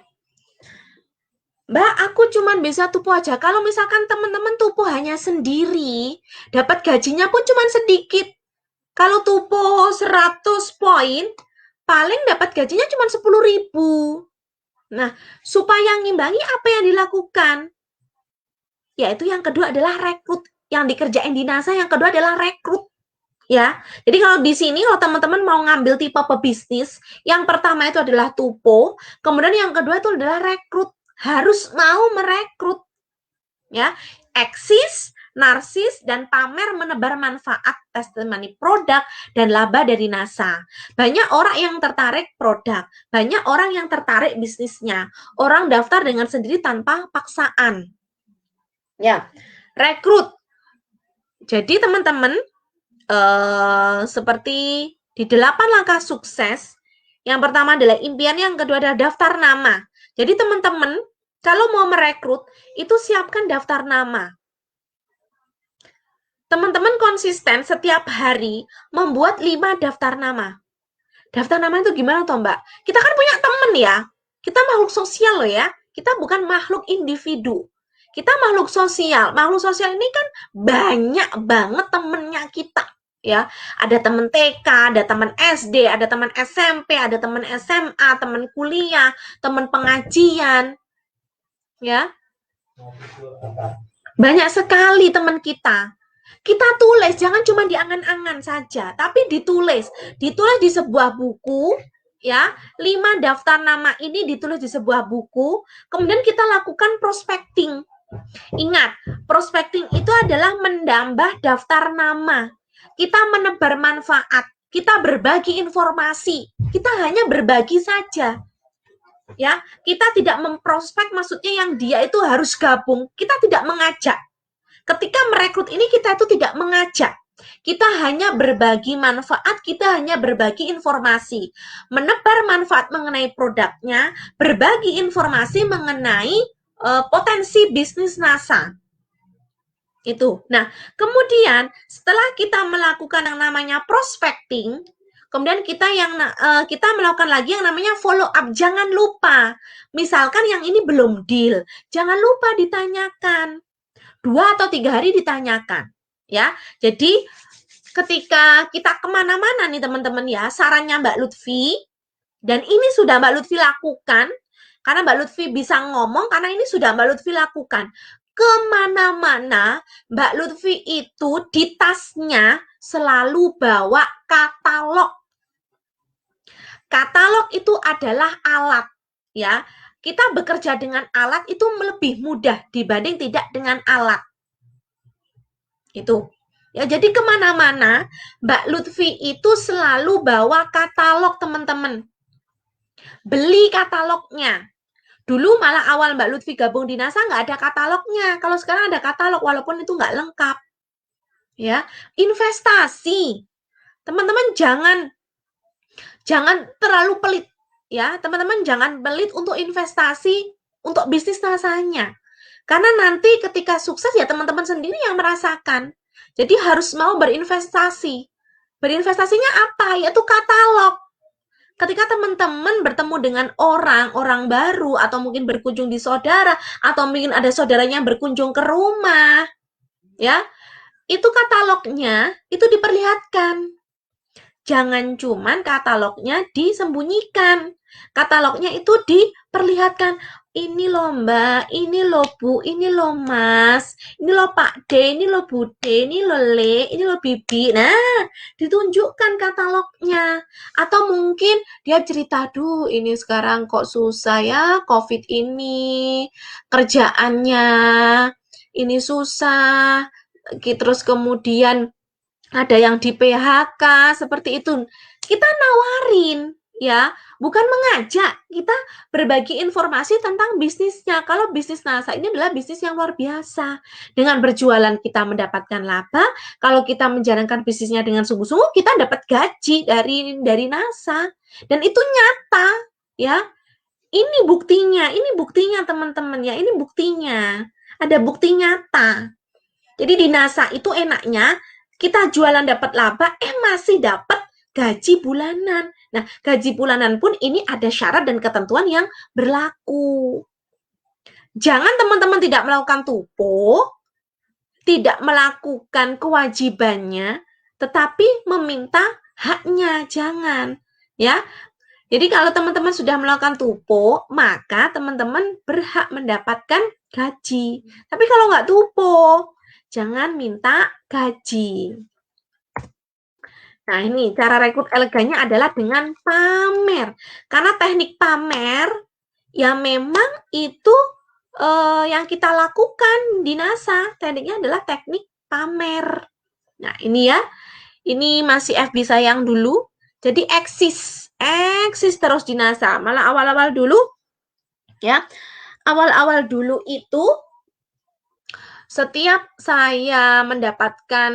Mbak, aku cuma bisa tupo aja. Kalau misalkan teman-teman tupo hanya sendiri, dapat gajinya pun cuma sedikit. Kalau tupo 100 poin, paling dapat gajinya cuma 10.000. Nah, supaya ngimbangi apa yang dilakukan? Yaitu yang kedua adalah rekrut. Yang dikerjain di NASA yang kedua adalah rekrut. Ya, jadi kalau di sini kalau teman-teman mau ngambil tipe pebisnis, yang pertama itu adalah tupo, kemudian yang kedua itu adalah rekrut. Harus mau merekrut, ya, eksis, narsis, dan pamer menebar manfaat testimoni produk dan laba dari NASA. Banyak orang yang tertarik produk, banyak orang yang tertarik bisnisnya. Orang daftar dengan sendiri tanpa paksaan. Ya, rekrut. Jadi teman-teman, seperti di 8 langkah sukses, yang pertama adalah impian, yang kedua adalah daftar nama. Jadi teman-teman, kalau mau merekrut, itu siapkan daftar nama. Teman-teman konsisten setiap hari membuat 5 daftar nama. Daftar nama itu gimana toh Mbak? Kita kan punya teman ya. Kita makhluk sosial loh ya. Kita bukan makhluk individu. Kita makhluk sosial. Makhluk sosial ini kan banyak banget temennya kita. Ya, ada teman TK, ada teman SD, ada teman SMP, ada teman SMA, teman kuliah, teman pengajian. Ya, banyak sekali teman kita. Kita tulis, jangan cuma di angan-angan saja, tapi ditulis di sebuah buku, ya. 5 daftar nama ini ditulis di sebuah buku, kemudian kita lakukan prospecting. Ingat, prospecting itu adalah menambah daftar nama. Kita menebar manfaat, kita berbagi informasi, kita hanya berbagi saja. Ya, kita tidak memprospek, maksudnya yang dia itu harus gabung, kita tidak mengajak. Ketika merekrut ini kita itu tidak mengajak. Kita hanya berbagi manfaat, kita hanya berbagi informasi, menebar manfaat mengenai produknya, berbagi informasi mengenai potensi bisnis NASA. Itu. Nah, kemudian setelah kita melakukan yang namanya prospecting, kemudian kita melakukan lagi yang namanya follow up. Jangan lupa, misalkan yang ini belum deal, jangan lupa ditanyakan. 2 atau 3 hari ditanyakan, ya. Jadi ketika kita kemana-mana nih teman-teman ya, sarannya Mbak Lutfi, dan ini sudah Mbak Lutfi lakukan, karena Mbak Lutfi bisa ngomong, karena ini sudah Mbak Lutfi lakukan. Kemana-mana Mbak Lutfi itu di tasnya selalu bawa katalog. Katalog itu adalah alat, ya. Kita bekerja dengan alat itu lebih mudah dibanding tidak dengan alat. Itu. Ya, jadi kemana-mana Mbak Lutfi itu selalu bawa katalog, teman-teman. Beli katalognya. Dulu malah awal Mbak Lutfi gabung di NASA nggak ada katalognya. Kalau sekarang ada katalog, walaupun itu nggak lengkap. Ya, investasi. Teman-teman jangan terlalu pelit. Ya, teman-teman jangan pelit untuk investasi untuk bisnis NASA-nya. Karena nanti ketika sukses ya teman-teman sendiri yang merasakan. Jadi harus mau berinvestasi. Berinvestasinya apa? Yaitu katalog. Ketika teman-teman bertemu dengan orang baru, atau mungkin berkunjung di saudara, atau mungkin ada saudaranya yang berkunjung ke rumah, ya, itu katalognya itu diperlihatkan. Jangan cuman katalognya disembunyikan. Katalognya itu diperlihatkan. Ini loh Mbak, ini loh Bu, ini loh Mas, ini loh Pak D, ini loh Bu D, ini loh Le, ini loh Bibi. Nah, ditunjukkan katalognya. Atau mungkin dia cerita, duh ini sekarang kok susah ya, COVID ini, kerjaannya ini susah. Terus kemudian ada yang di PHK, seperti itu. Kita nawarin, ya, bukan mengajak, kita berbagi informasi tentang bisnisnya. Kalau bisnis NASA ini adalah bisnis yang luar biasa. Dengan berjualan kita mendapatkan laba, kalau kita menjalankan bisnisnya dengan sungguh-sungguh, kita dapat gaji dari NASA. Dan itu nyata, ya. Ini buktinya teman-teman ya, ini buktinya. Ada bukti nyata. Jadi di NASA itu enaknya kita jualan dapat laba, masih dapat gaji bulanan. Nah, gaji bulanan pun ini ada syarat dan ketentuan yang berlaku. Jangan teman-teman tidak melakukan tupo, tidak melakukan kewajibannya, tetapi meminta haknya, jangan. Ya. Jadi kalau teman-teman sudah melakukan tupo, maka teman-teman berhak mendapatkan gaji. Tapi kalau nggak tupo, jangan minta gaji. Nah, ini cara rekrut elegannya adalah dengan pamer. Karena teknik pamer, ya memang itu yang kita lakukan di NASA. Tekniknya adalah teknik pamer. Nah, ini ya. Ini masih FB sayang dulu. Jadi eksis terus di NASA. Malah awal-awal dulu, ya. Awal-awal dulu itu setiap saya mendapatkan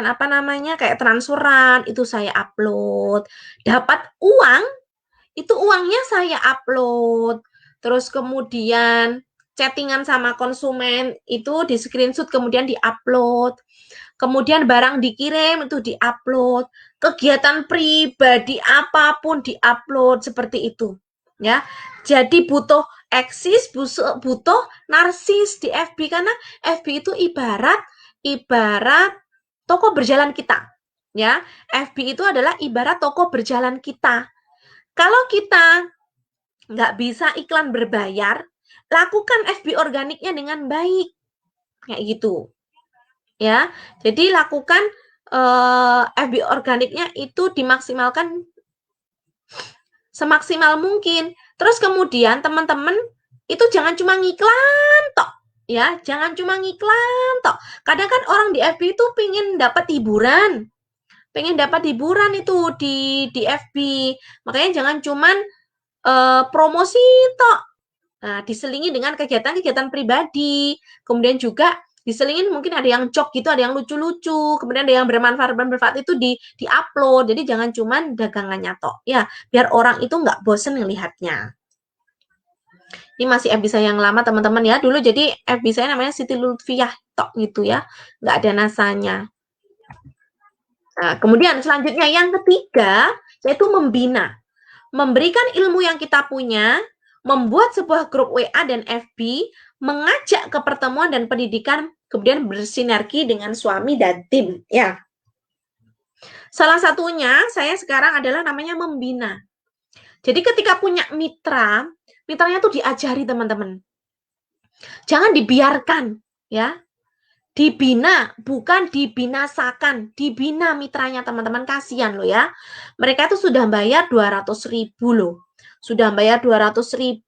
apa namanya kayak transferan itu saya upload, dapat uang itu uangnya saya upload, terus kemudian chattingan sama konsumen itu di screenshot kemudian diupload, kemudian barang dikirim itu diupload, kegiatan pribadi apapun diupload seperti itu ya. Jadi butuh eksis, butuh narsis di FB, karena FB itu ibarat toko berjalan kita, ya. FB itu adalah ibarat toko berjalan kita. Kalau kita nggak bisa iklan berbayar, lakukan FB organiknya dengan baik, kayak gitu, ya. Jadi lakukan FB organiknya itu dimaksimalkan semaksimal mungkin. Terus kemudian teman-teman itu jangan cuma ngiklan tok, ya, jangan cuma ngiklan tok. Kadang kan orang di FB itu pingin dapat hiburan, pengen dapat hiburan itu di FB. Makanya jangan cuman promosi tok. Nah, diselingi dengan kegiatan-kegiatan pribadi. Kemudian juga diselingin mungkin ada yang joke gitu, ada yang lucu-lucu, kemudian ada yang bermanfaat itu di-upload. Jadi jangan cuman dagangannya tok. Ya, biar orang itu nggak bosen ngelihatnya. Ini masih FB saya yang lama teman-teman ya. Dulu jadi FB saya namanya Siti Lutfiah tok gitu ya. Nggak ada nasanya. Nah, kemudian selanjutnya yang ketiga yaitu membina. Memberikan ilmu yang kita punya, membuat sebuah grup WA dan FB, mengajak ke pertemuan dan pendidikan, kemudian bersinergi dengan suami dan tim. Ya, salah satunya saya sekarang adalah namanya membina. Jadi ketika punya mitra, mitranya tuh diajari teman-teman. Jangan dibiarkan, ya. Dibina, bukan dibinasakan. Dibina mitranya teman-teman, kasihan loh ya. Mereka itu sudah bayar 200.000 loh. Sudah bayar 200.000,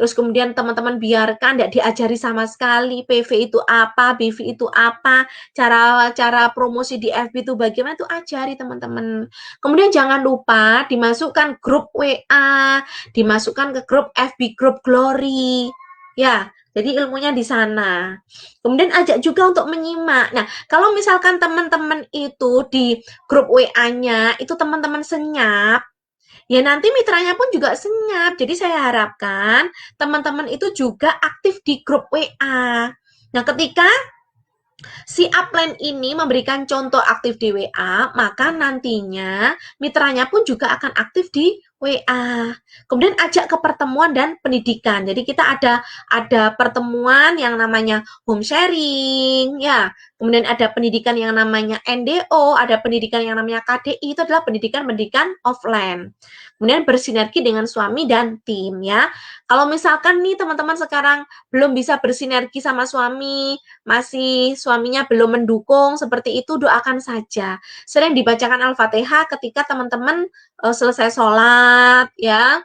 terus kemudian teman-teman biarkan tidak diajari sama sekali PV itu apa, BV itu apa, cara promosi di FB itu bagaimana, itu ajari teman-teman. Kemudian jangan lupa dimasukkan grup WA, dimasukkan ke grup FB, grup Glory. Ya, jadi ilmunya di sana. Kemudian ajak juga untuk menyimak. Nah, kalau misalkan teman-teman itu di grup WA-nya itu teman-teman senyap, ya nanti mitranya pun juga senyap. Jadi saya harapkan teman-teman itu juga aktif di grup WA. Nah, ketika si upline ini memberikan contoh aktif di WA, maka nantinya mitranya pun juga akan aktif di WA. Kemudian ajak ke pertemuan dan pendidikan. Jadi kita ada pertemuan yang namanya home sharing, ya. Kemudian ada pendidikan yang namanya NDO, ada pendidikan yang namanya KDI, itu adalah pendidikan-pendidikan offline. Kemudian bersinergi dengan suami dan tim, ya. Kalau misalkan nih teman-teman sekarang belum bisa bersinergi sama suami, masih suaminya belum mendukung, seperti itu doakan saja. Sering dibacakan Al-Fatihah ketika teman-teman selesai sholat, ya.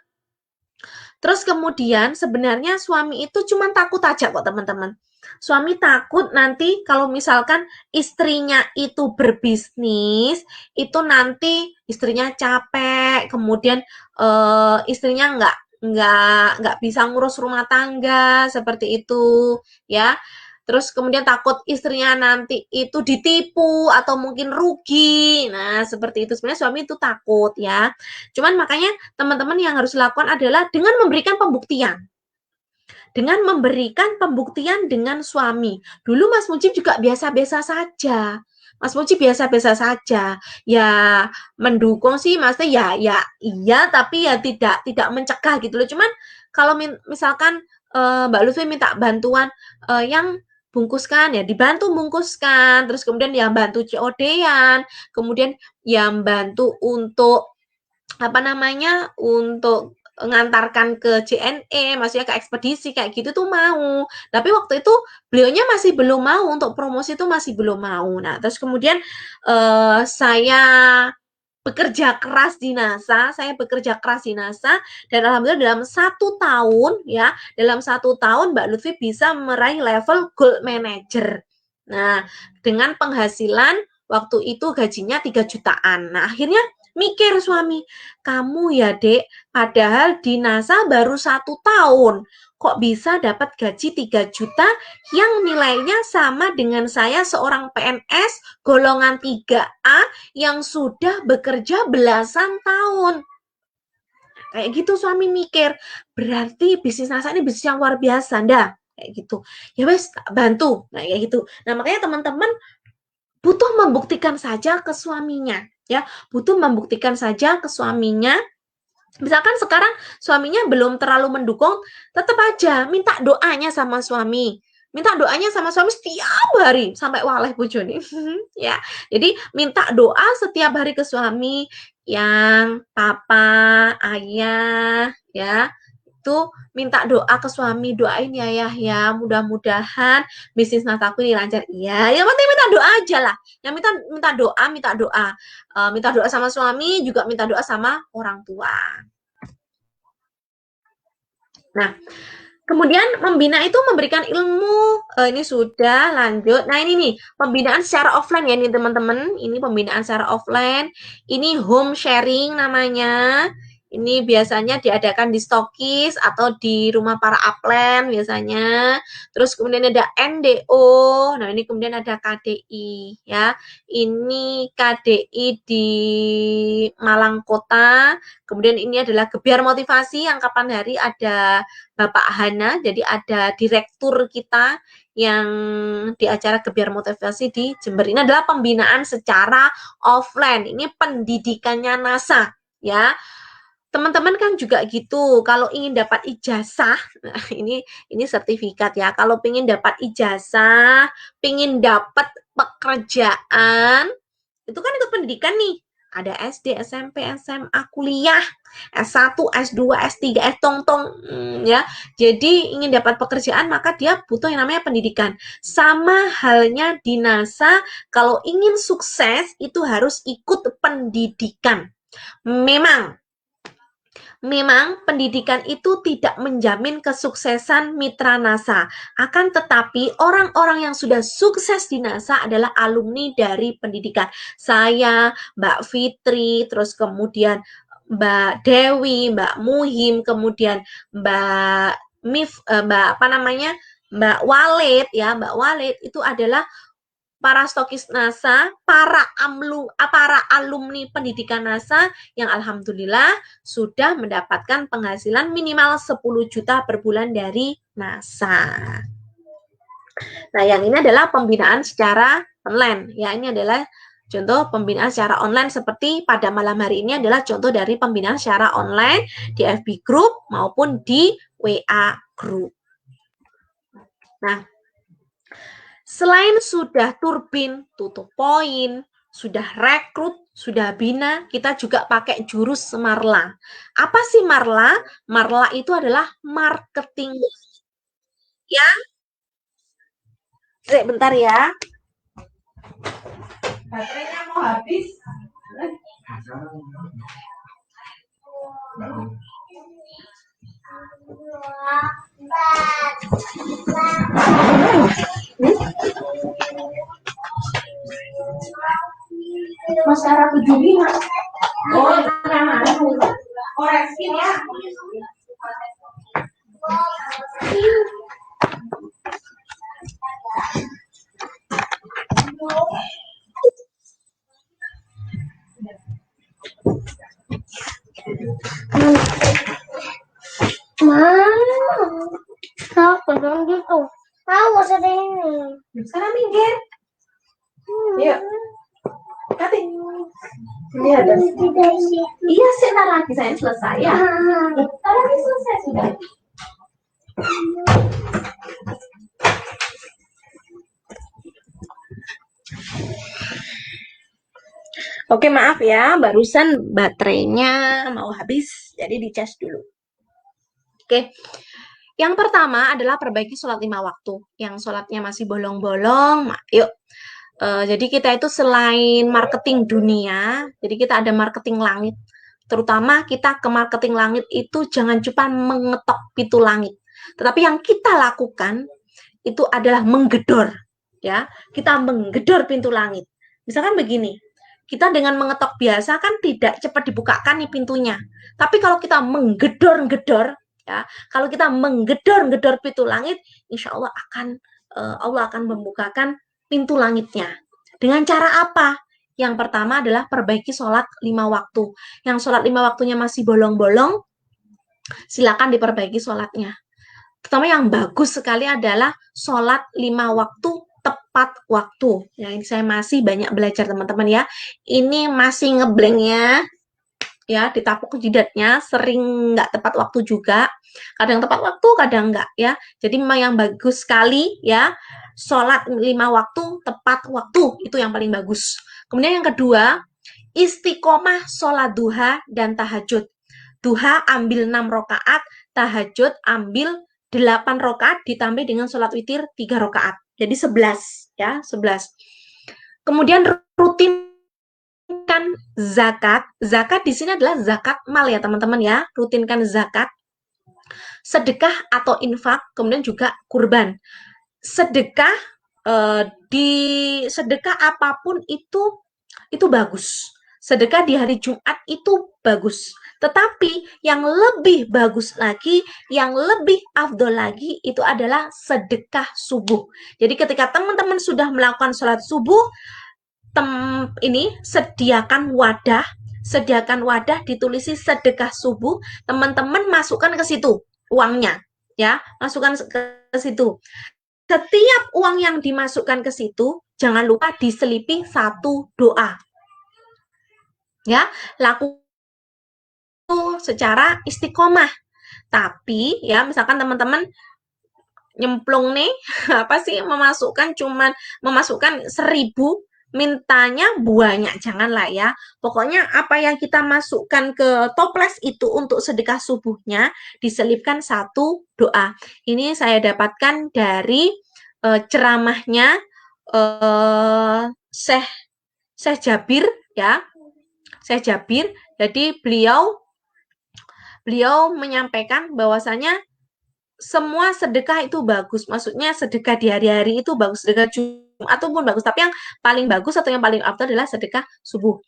Terus kemudian sebenarnya suami itu cuma takut aja kok teman-teman. Suami takut nanti kalau misalkan istrinya itu berbisnis, itu nanti istrinya capek, kemudian istrinya nggak bisa ngurus rumah tangga seperti itu, ya. Terus kemudian takut istrinya nanti itu ditipu atau mungkin rugi. Nah, seperti itu. Sebenarnya suami itu takut ya. Cuman makanya teman-teman yang harus lakukan adalah dengan memberikan pembuktian. Dengan memberikan pembuktian dengan suami. Dulu Mas Mujib juga biasa-biasa saja. Mas Mujib biasa-biasa saja. Ya mendukung sih maksudnya ya iya tapi ya tidak mencegah gitu loh. Cuman kalau misalkan Mbak Lutfi minta bantuan yang bungkuskan ya dibantu bungkuskan, terus kemudian yang bantu COD-an, kemudian yang bantu untuk apa namanya untuk ngantarkan ke JNE, maksudnya ke ekspedisi kayak gitu tuh mau. Tapi waktu itu beliaunya masih belum mau untuk promosi itu masih belum mau. Nah, terus kemudian saya bekerja keras di NASA, dan alhamdulillah dalam 1 tahun ya, dalam 1 tahun Mbak Lutfi bisa meraih level gold manager. Nah, dengan penghasilan waktu itu gajinya 3 jutaan. Nah, akhirnya mikir suami, kamu ya dek, padahal di NASA baru 1 tahun, kok bisa dapat gaji 3 juta yang nilainya sama dengan saya seorang PNS golongan 3A yang sudah bekerja belasan tahun. Kayak gitu suami mikir, berarti bisnis NASA ini bisnis yang luar biasa, ndak? Kayak gitu. Ya wes, bantu. Nah, kayak gitu. Nah, makanya teman-teman butuh membuktikan saja ke suaminya, ya. Butuh membuktikan saja ke suaminya. Misalkan sekarang suaminya belum terlalu mendukung, tetap aja minta doanya sama suami. Minta doanya sama suami setiap hari sampai waleh bojone. Ya. Jadi minta doa setiap hari ke suami, yang papa, ayah, ya. Itu minta doa ke suami, doain ya Yahya, mudah-mudahan bisnis nasaku ini lancar. Iya, yang penting minta doa aja lah. Yang minta doa. Minta doa sama suami, juga minta doa sama orang tua. Nah, Kemudian membina itu memberikan ilmu, ini sudah lanjut. Nah ini nih, pembinaan secara offline ya ini teman-teman. Ini pembinaan secara offline. Ini home sharing namanya. Ini biasanya diadakan di stokis atau di rumah para upline biasanya. Terus kemudian ada NDO. Nah ini kemudian ada KDI ya. Ini KDI di Malang Kota. Kemudian ini adalah Gebiar Motivasi yang kapan hari ada Bapak Hana, jadi ada direktur kita yang di acara Gebiar Motivasi di Jember. Ini adalah pembinaan secara offline. Ini pendidikannya NASA, ya. Teman-teman kan juga gitu, kalau ingin dapat ijazah, nah ini sertifikat ya. Kalau ingin dapat ijazah, ingin dapat pekerjaan, itu kan ikut pendidikan nih. Ada SD, SMP, SMA, kuliah, S1, S2, S3, tong-tong ya. Jadi ingin dapat pekerjaan maka dia butuh yang namanya pendidikan. Sama halnya di NASA, kalau ingin sukses itu harus ikut pendidikan. Memang pendidikan itu tidak menjamin kesuksesan mitra NASA. Akan tetapi orang-orang yang sudah sukses di NASA adalah alumni dari pendidikan. Saya, Mbak Fitri, terus kemudian Mbak Dewi, Mbak Muhim, kemudian Mbak Walid ya, Mbak Walid itu adalah para stokis NASA, para alumni pendidikan NASA yang alhamdulillah sudah mendapatkan penghasilan minimal 10 juta per bulan dari NASA. Nah, yang ini adalah pembinaan secara online. Ya, ini adalah contoh pembinaan secara online seperti pada malam hari ini adalah contoh dari pembinaan secara online di FB Group maupun di WA Group. Nah, selain sudah turbin, tutup poin, sudah rekrut, sudah bina, kita juga pakai jurus Marla. Apa sih Marla? Marla itu adalah marketing. Ya, bentar ya. Baterainya mau habis. Masyarakat Juli, koreksi ya. Aku dong gitu. Awas ada ini. Sekarang minggir. Yuk. Kati. Lihat. Iya, sebentar lagi saya selesai ya. Sebentar lagi selesai sudah. Oke, maaf ya, barusan baterainya mau habis, jadi dicas dulu. Oke, yang pertama adalah perbaiki sholat 5 waktu. Yang sholatnya masih bolong-bolong, yuk. Jadi kita itu selain marketing dunia, jadi kita ada marketing langit. Terutama kita ke marketing langit itu jangan cuma mengetok pintu langit. Tetapi yang kita lakukan itu adalah menggedor. Ya, kita menggedor pintu langit. Misalkan begini, kita dengan mengetok biasa kan tidak cepat dibukakan nih pintunya. Tapi kalau kita menggedor-gedor, ya, kalau kita menggedor-gedor pintu langit, insya Allah akan membukakan pintu langitnya. Dengan cara apa? Yang pertama adalah perbaiki sholat 5 waktu. Yang sholat 5 waktunya masih bolong-bolong, silakan diperbaiki sholatnya. Terutama yang bagus sekali adalah sholat 5 waktu tepat waktu. Ya, ini saya masih banyak belajar teman-teman ya. Ini masih ngeblanknya, ya, ditapuk jidatnya, sering nggak tepat waktu juga. Kadang tepat waktu, kadang nggak ya. Jadi memang yang bagus sekali ya, sholat 5 waktu tepat waktu, itu yang paling bagus. Kemudian yang kedua, istiqomah sholat duha dan tahajud. Duha ambil 6 rakaat, tahajud ambil 8 rakaat ditambah dengan sholat witir 3 rakaat. Jadi 11 ya, 11. Kemudian rutinkan zakat. Zakat di sini adalah zakat mal ya teman-teman ya. Rutinkan zakat. sedekah atau infak, kemudian juga kurban. Sedekah di sedekah apapun itu bagus. Sedekah di hari Jumat itu bagus. Tetapi yang lebih bagus lagi, yang lebih afdol lagi itu adalah sedekah subuh. Jadi ketika teman-teman sudah melakukan sholat subuh, sediakan wadah ditulisi sedekah subuh, teman-teman masukkan ke situ uangnya, ya, masukkan ke situ. Setiap uang yang dimasukkan ke situ, jangan lupa diselipi satu doa. Ya, laku secara istiqomah. Tapi ya misalkan teman-teman nyemplung nih, apa sih memasukkan 1.000, mintanya banyak, janganlah ya. Pokoknya apa yang kita masukkan ke toples itu untuk sedekah subuhnya diselipkan satu doa. Ini saya dapatkan dari ceramahnya Syekh Jabir ya. Syekh Jabir. Jadi beliau menyampaikan bahwasanya semua sedekah itu bagus. Maksudnya sedekah di hari-hari itu bagus, sedekah Jumat pun bagus, tapi yang paling bagus atau yang paling afdal adalah sedekah subuh.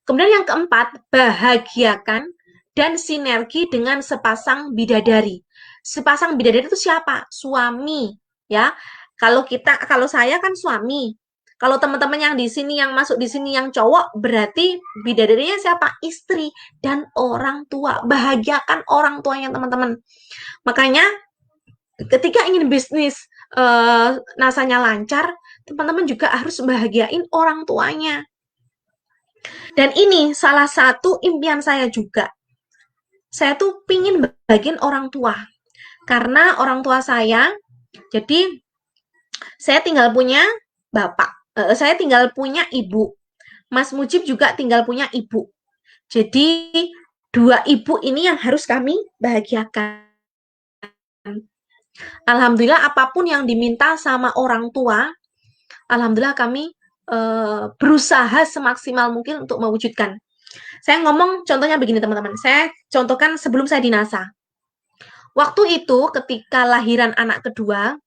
Kemudian yang keempat, bahagiakan dan sinergi dengan sepasang bidadari. Sepasang bidadari itu siapa? Suami, ya. Kalau saya kan suami. Kalau teman-teman yang di sini yang masuk di sini yang cowok, berarti bidadarinya siapa? Istri dan orang tua. Bahagiakan orang tuanya, teman-teman. Makanya ketika ingin bisnis nasanya lancar, teman-teman juga harus bahagiain orang tuanya. Dan ini salah satu impian saya juga. Saya tuh pingin bagian orang tua. Karena orang tua saya, jadi saya tinggal punya bapak. Saya tinggal punya ibu. Mas Mujib juga tinggal punya ibu. Jadi dua ibu ini yang harus kami bahagiakan. Alhamdulillah apapun yang diminta sama orang tua, alhamdulillah kami berusaha semaksimal mungkin untuk mewujudkan. Saya ngomong contohnya begini teman-teman. Saya contohkan sebelum saya di NASA. Waktu itu ketika lahiran anak kedua,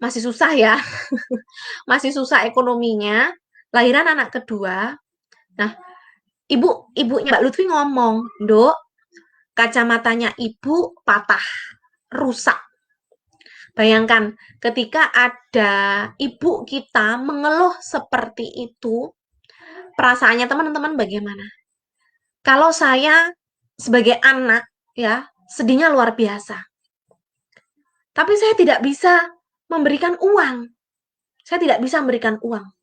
masih susah ya. Masih susah ekonominya. Lahiran anak kedua. Nah, ibunya Mbak Lutfi ngomong, "Dok, kacamatanya ibu patah, rusak." Bayangkan, ketika ada ibu kita mengeluh seperti itu, perasaannya teman-teman bagaimana? Kalau saya sebagai anak, ya, sedihnya luar biasa. Tapi saya tidak bisa memberikan uang. Saya tidak bisa memberikan uang.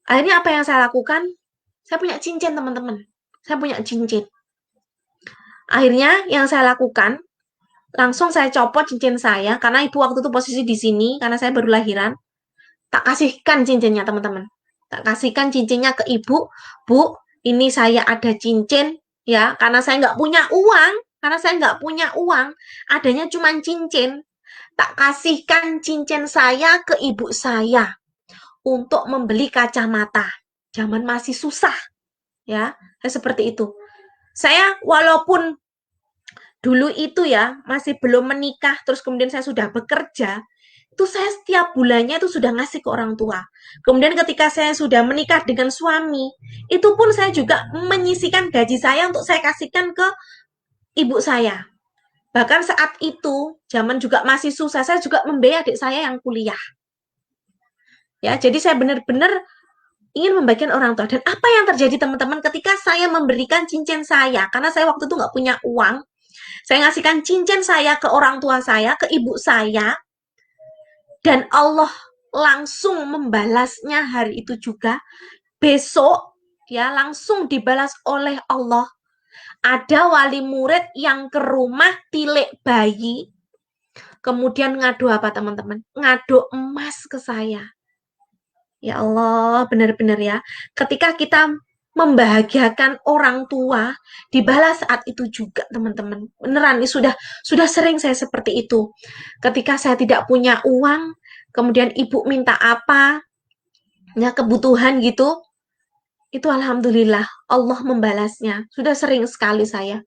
Akhirnya apa yang saya lakukan? Saya punya cincin, teman-teman. Saya punya cincin. Akhirnya yang saya lakukan, langsung saya copot cincin saya, karena ibu waktu itu posisi di sini, karena saya baru lahiran. Tak kasihkan cincinnya, teman-teman. Tak kasihkan cincinnya ke ibu. Bu, ini saya ada cincin, ya, karena saya nggak punya uang. Karena saya nggak punya uang, adanya cuma cincin. Tak kasihkan cincin saya ke ibu saya untuk membeli kacamata. Zaman masih susah, ya, seperti itu. Saya walaupun dulu itu ya masih belum menikah, terus kemudian saya sudah bekerja, itu saya setiap bulannya itu sudah ngasih ke orang tua. Kemudian ketika saya sudah menikah dengan suami, itu pun saya juga menyisikan gaji saya untuk saya kasihkan ke ibu saya. Bahkan saat itu, zaman juga masih susah, saya juga membiayai adik saya yang kuliah. Ya, jadi saya benar-benar ingin membagikan orang tua. Dan apa yang terjadi teman-teman ketika saya memberikan cincin saya, karena saya waktu itu nggak punya uang, saya ngasihkan cincin saya ke orang tua saya, ke ibu saya, dan Allah langsung membalasnya hari itu juga. Besok, ya, langsung dibalas oleh Allah. Ada wali murid yang ke rumah tilik bayi, kemudian ngadu apa teman-teman? Ngadu emas ke saya. Ya Allah, benar-benar ya. Ketika kita membahagiakan orang tua, dibalas saat itu juga, teman-teman. Beneran, ini sudah sering saya seperti itu. Ketika saya tidak punya uang, kemudian ibu minta apa, ya kebutuhan gitu, itu alhamdulillah Allah membalasnya. Sudah sering sekali saya.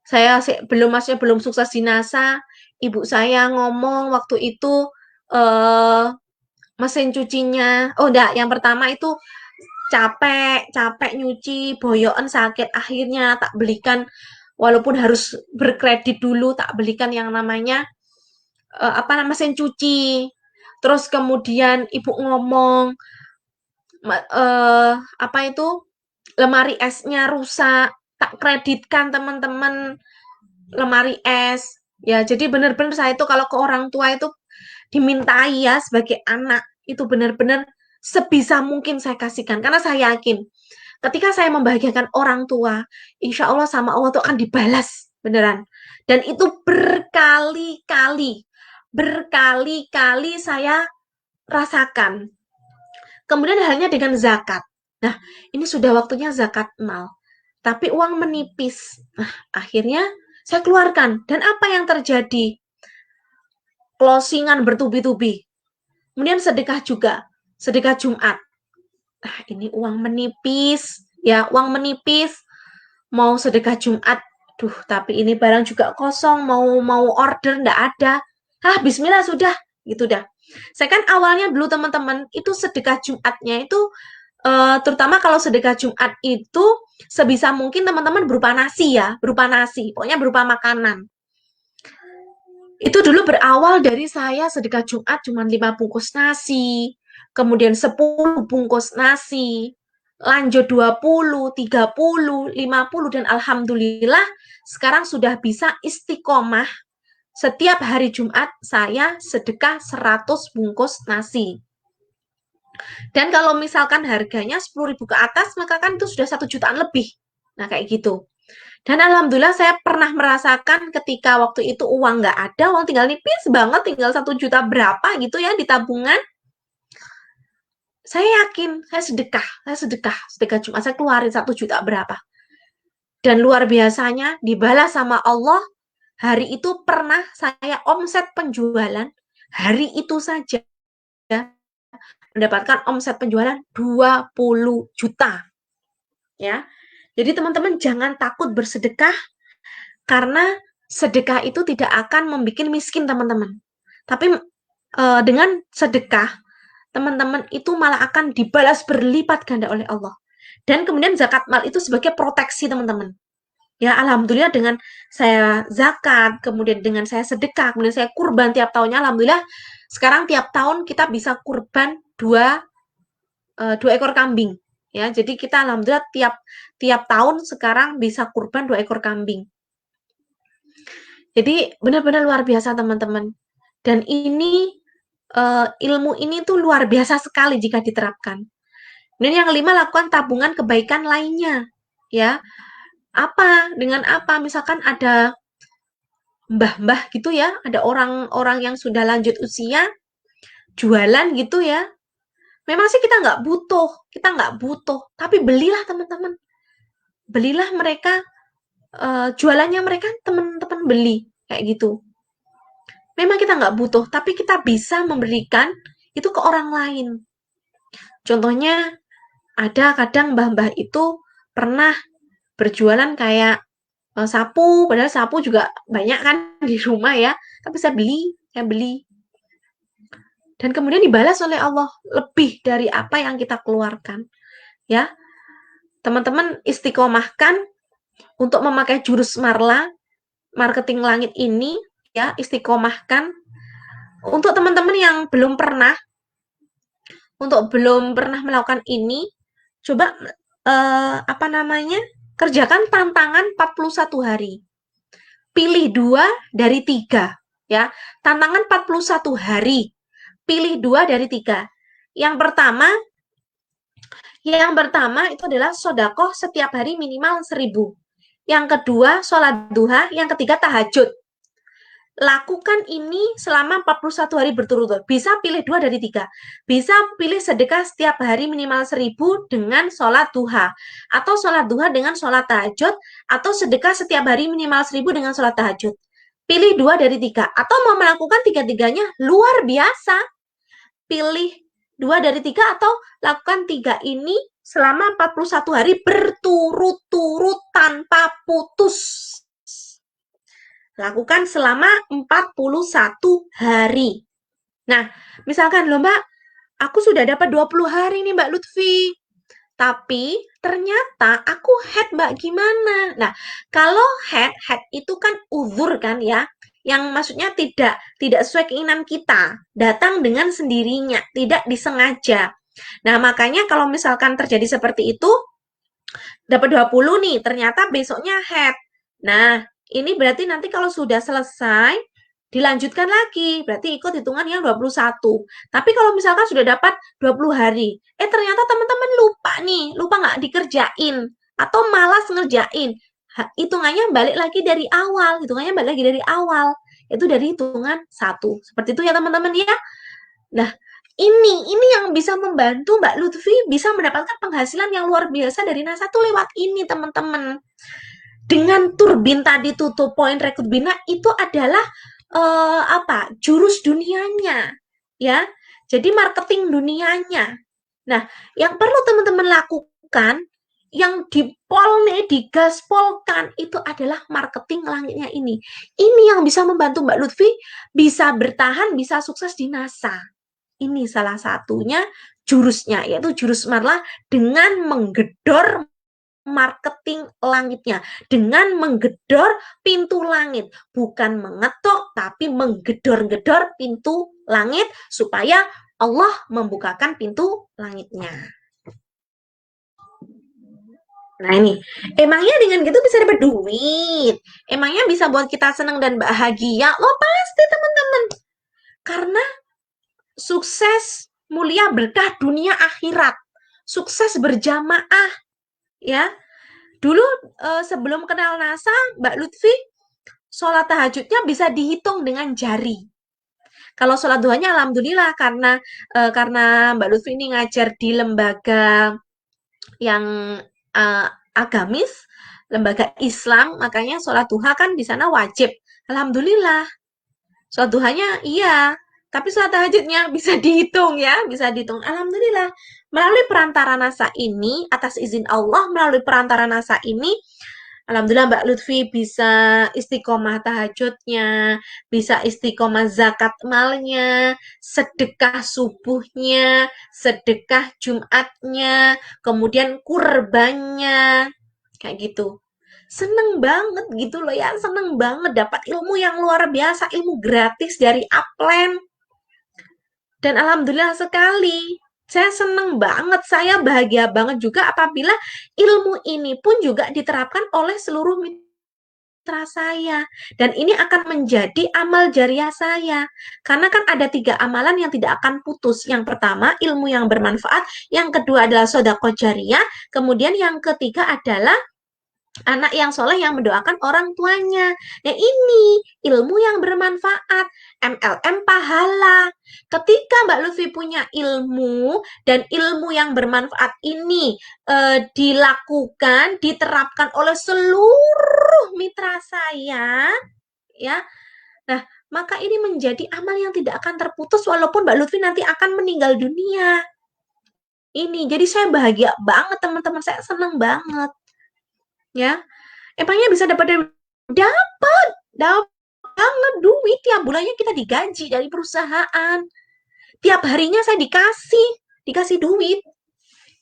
Saya maksudnya belum sukses di NASA, ibu saya ngomong waktu itu, mesin cucinya oh enggak, yang pertama itu capek nyuci, boyoken sakit, akhirnya tak belikan walaupun harus berkredit dulu, tak belikan yang namanya, mesin cuci. Terus kemudian ibu ngomong, apa itu, lemari esnya rusak, tak kreditkan teman-teman lemari es. Ya, jadi benar-benar saya itu kalau ke orang tua itu dimintai ya sebagai anak, itu benar-benar sebisa mungkin saya kasihkan. Karena saya yakin ketika saya membahagiakan orang tua, insya Allah sama Allah itu akan dibalas beneran. Dan itu berkali-kali saya rasakan. Kemudian halnya dengan zakat. Nah, ini sudah waktunya zakat mal. Tapi uang menipis. Nah, akhirnya saya keluarkan. Dan apa yang terjadi? Closingan bertubi-tubi. Kemudian sedekah juga. Sedekah Jumat. Nah, ini uang menipis. Ya, uang menipis. Mau sedekah Jumat. Duh, tapi ini barang juga kosong. Mau order, nggak ada. Bismillah sudah. Gitu dah. Saya kan awalnya dulu teman-teman, itu sedekah Jumatnya itu terutama kalau sedekah Jumat itu sebisa mungkin teman-teman berupa nasi ya, berupa nasi, pokoknya berupa makanan. Itu dulu berawal dari saya sedekah Jumat cuma 5 bungkus nasi, kemudian 10 bungkus nasi, lanjut 20, 30, 50, dan alhamdulillah sekarang sudah bisa istiqomah. Setiap hari Jumat saya sedekah 100 bungkus nasi. Dan kalau misalkan harganya 10.000 ke atas, maka kan itu sudah 1 jutaan lebih. Nah, kayak gitu. Dan alhamdulillah saya pernah merasakan ketika waktu itu uang nggak ada, uang tinggal nipis banget, tinggal 1 juta berapa gitu ya di tabungan. Saya yakin, saya sedekah Jumat, saya keluarin 1 juta berapa. Dan luar biasanya, dibalas sama Allah, hari itu pernah saya omset penjualan, hari itu saja mendapatkan omset penjualan 20 juta. Ya. Jadi teman-teman jangan takut bersedekah karena sedekah itu tidak akan membuat miskin teman-teman. Tapi dengan sedekah teman-teman itu malah akan dibalas berlipat ganda oleh Allah. Dan kemudian zakat mal itu sebagai proteksi teman-teman. Ya alhamdulillah dengan saya zakat, kemudian dengan saya sedekah, kemudian saya kurban tiap tahunnya, alhamdulillah sekarang tiap tahun kita bisa kurban 2 ekor kambing. Ya, jadi kita alhamdulillah tiap tahun sekarang bisa kurban 2 ekor kambing. Jadi benar-benar luar biasa teman-teman. Dan ini ilmu ini tuh luar biasa sekali jika diterapkan. Dan yang kelima, lakukan tabungan kebaikan lainnya. Ya, dengan apa? Misalkan ada mbah-mbah gitu ya, ada orang-orang yang sudah lanjut usia, jualan gitu ya. Memang sih kita nggak butuh, tapi belilah teman-teman. Belilah mereka, jualannya mereka teman-teman beli, kayak gitu. Memang kita nggak butuh, tapi kita bisa memberikan itu ke orang lain. Contohnya, ada kadang mbah-mbah itu pernah berjualan kayak sapu, padahal sapu juga banyak kan di rumah ya, tapi saya beli. Dan kemudian dibalas oleh Allah lebih dari apa yang kita keluarkan. Ya, teman-teman istiqomahkan untuk memakai jurus marketing langit ini, ya, istiqomahkan. Untuk teman-teman yang belum pernah melakukan ini, coba kerjakan tantangan 41 hari. Pilih 2 dari 3, ya. Tantangan 41 hari. Pilih 2 dari 3. Yang pertama itu adalah sodakoh setiap hari minimal 1.000. Yang kedua, sholat duha. Yang ketiga, tahajud. Lakukan ini selama 41 hari berturut-turut. Bisa pilih 2 dari 3. Bisa pilih sedekah setiap hari minimal 1.000 dengan sholat duha. Atau sholat duha dengan sholat tahajud. Atau sedekah setiap hari minimal 1.000 dengan sholat tahajud. Pilih 2 dari 3. Atau mau melakukan 3-tiganya luar biasa. Pilih 2 dari 3 atau lakukan 3 ini selama 41 hari berturut-turut tanpa putus. Lakukan selama 41 hari. Nah, misalkan loh Mbak, aku sudah dapat 20 hari nih Mbak Lutfi. Tapi ternyata aku head Mbak gimana? Nah, kalau head itu kan uzur kan ya, yang maksudnya tidak sesuai keinginan kita, datang dengan sendirinya, tidak disengaja. Nah, makanya kalau misalkan terjadi seperti itu, dapat 20 nih, ternyata besoknya head. Nah, ini berarti nanti kalau sudah selesai, dilanjutkan lagi, berarti ikut hitungan yang 21. Tapi kalau misalkan sudah dapat 20 hari, ternyata teman-teman lupa nih, lupa nggak dikerjain, atau malas ngerjain, hitungannya balik lagi dari awal, itu dari hitungan 1. Seperti itu ya teman-teman ya. Nah, ini yang bisa membantu Mbak Lutfi bisa mendapatkan penghasilan yang luar biasa dari NASA tuh lewat ini teman-teman. Dengan turbin tadi tuh point rekrut bina itu adalah jurus dunianya ya. Jadi marketing dunianya. Nah, yang perlu teman-teman lakukan yang digaspolkan itu adalah marketing langitnya ini. Ini yang bisa membantu Mbak Lutfi bisa bertahan, bisa sukses di NASA. Ini salah satunya jurusnya, yaitu jurus marlah dengan menggedor marketing langitnya, dengan menggedor pintu langit, bukan mengetok tapi menggedor-gedor pintu langit supaya Allah membukakan pintu langitnya. Nah ini, emangnya dengan gitu bisa dapat duit? Emangnya bisa buat kita senang dan bahagia? Loh pasti teman-teman. Karena sukses, mulia, berkah dunia akhirat. Sukses berjamaah. Ya, dulu sebelum kenal NASA, Mbak Lutfi sholat tahajudnya bisa dihitung dengan jari. Kalau sholat duhanya alhamdulillah karena Mbak Lutfi ini ngajar di lembaga yang agamis, lembaga Islam, makanya sholat duha kan di sana wajib. Alhamdulillah. Sholat duhanya iya, tapi sholat tahajudnya bisa dihitung ya, bisa dihitung. Alhamdulillah. Melalui perantara NASA ini, atas izin Allah, melalui perantara NASA ini, alhamdulillah Mbak Lutfi bisa istiqomah tahajudnya, bisa istiqomah zakat malnya, sedekah subuhnya, sedekah Jumatnya, kemudian kurbannya, kayak gitu. Seneng banget gitu loh ya, seneng banget dapat ilmu yang luar biasa, ilmu gratis dari Upland. Dan alhamdulillah sekali, saya seneng banget, saya bahagia banget juga apabila ilmu ini pun juga diterapkan oleh seluruh mitra saya. Dan ini akan menjadi amal jariah saya. Karena kan ada 3 amalan yang tidak akan putus. Yang pertama, ilmu yang bermanfaat. Yang kedua adalah sedekah jariah. Kemudian yang ketiga adalah anak yang soleh yang mendoakan orang tuanya. Nah ini ilmu yang bermanfaat, MLM pahala. Ketika Mbak Lutfi punya ilmu dan ilmu yang bermanfaat ini dilakukan, diterapkan oleh seluruh mitra saya, ya. Nah, maka ini menjadi amal yang tidak akan terputus walaupun Mbak Lutfi nanti akan meninggal dunia. Ini, jadi saya bahagia banget teman-teman, saya senang banget. Ya, emangnya bisa dapat banget duit tiap bulannya kita digaji dari perusahaan. Tiap harinya saya dikasih duit.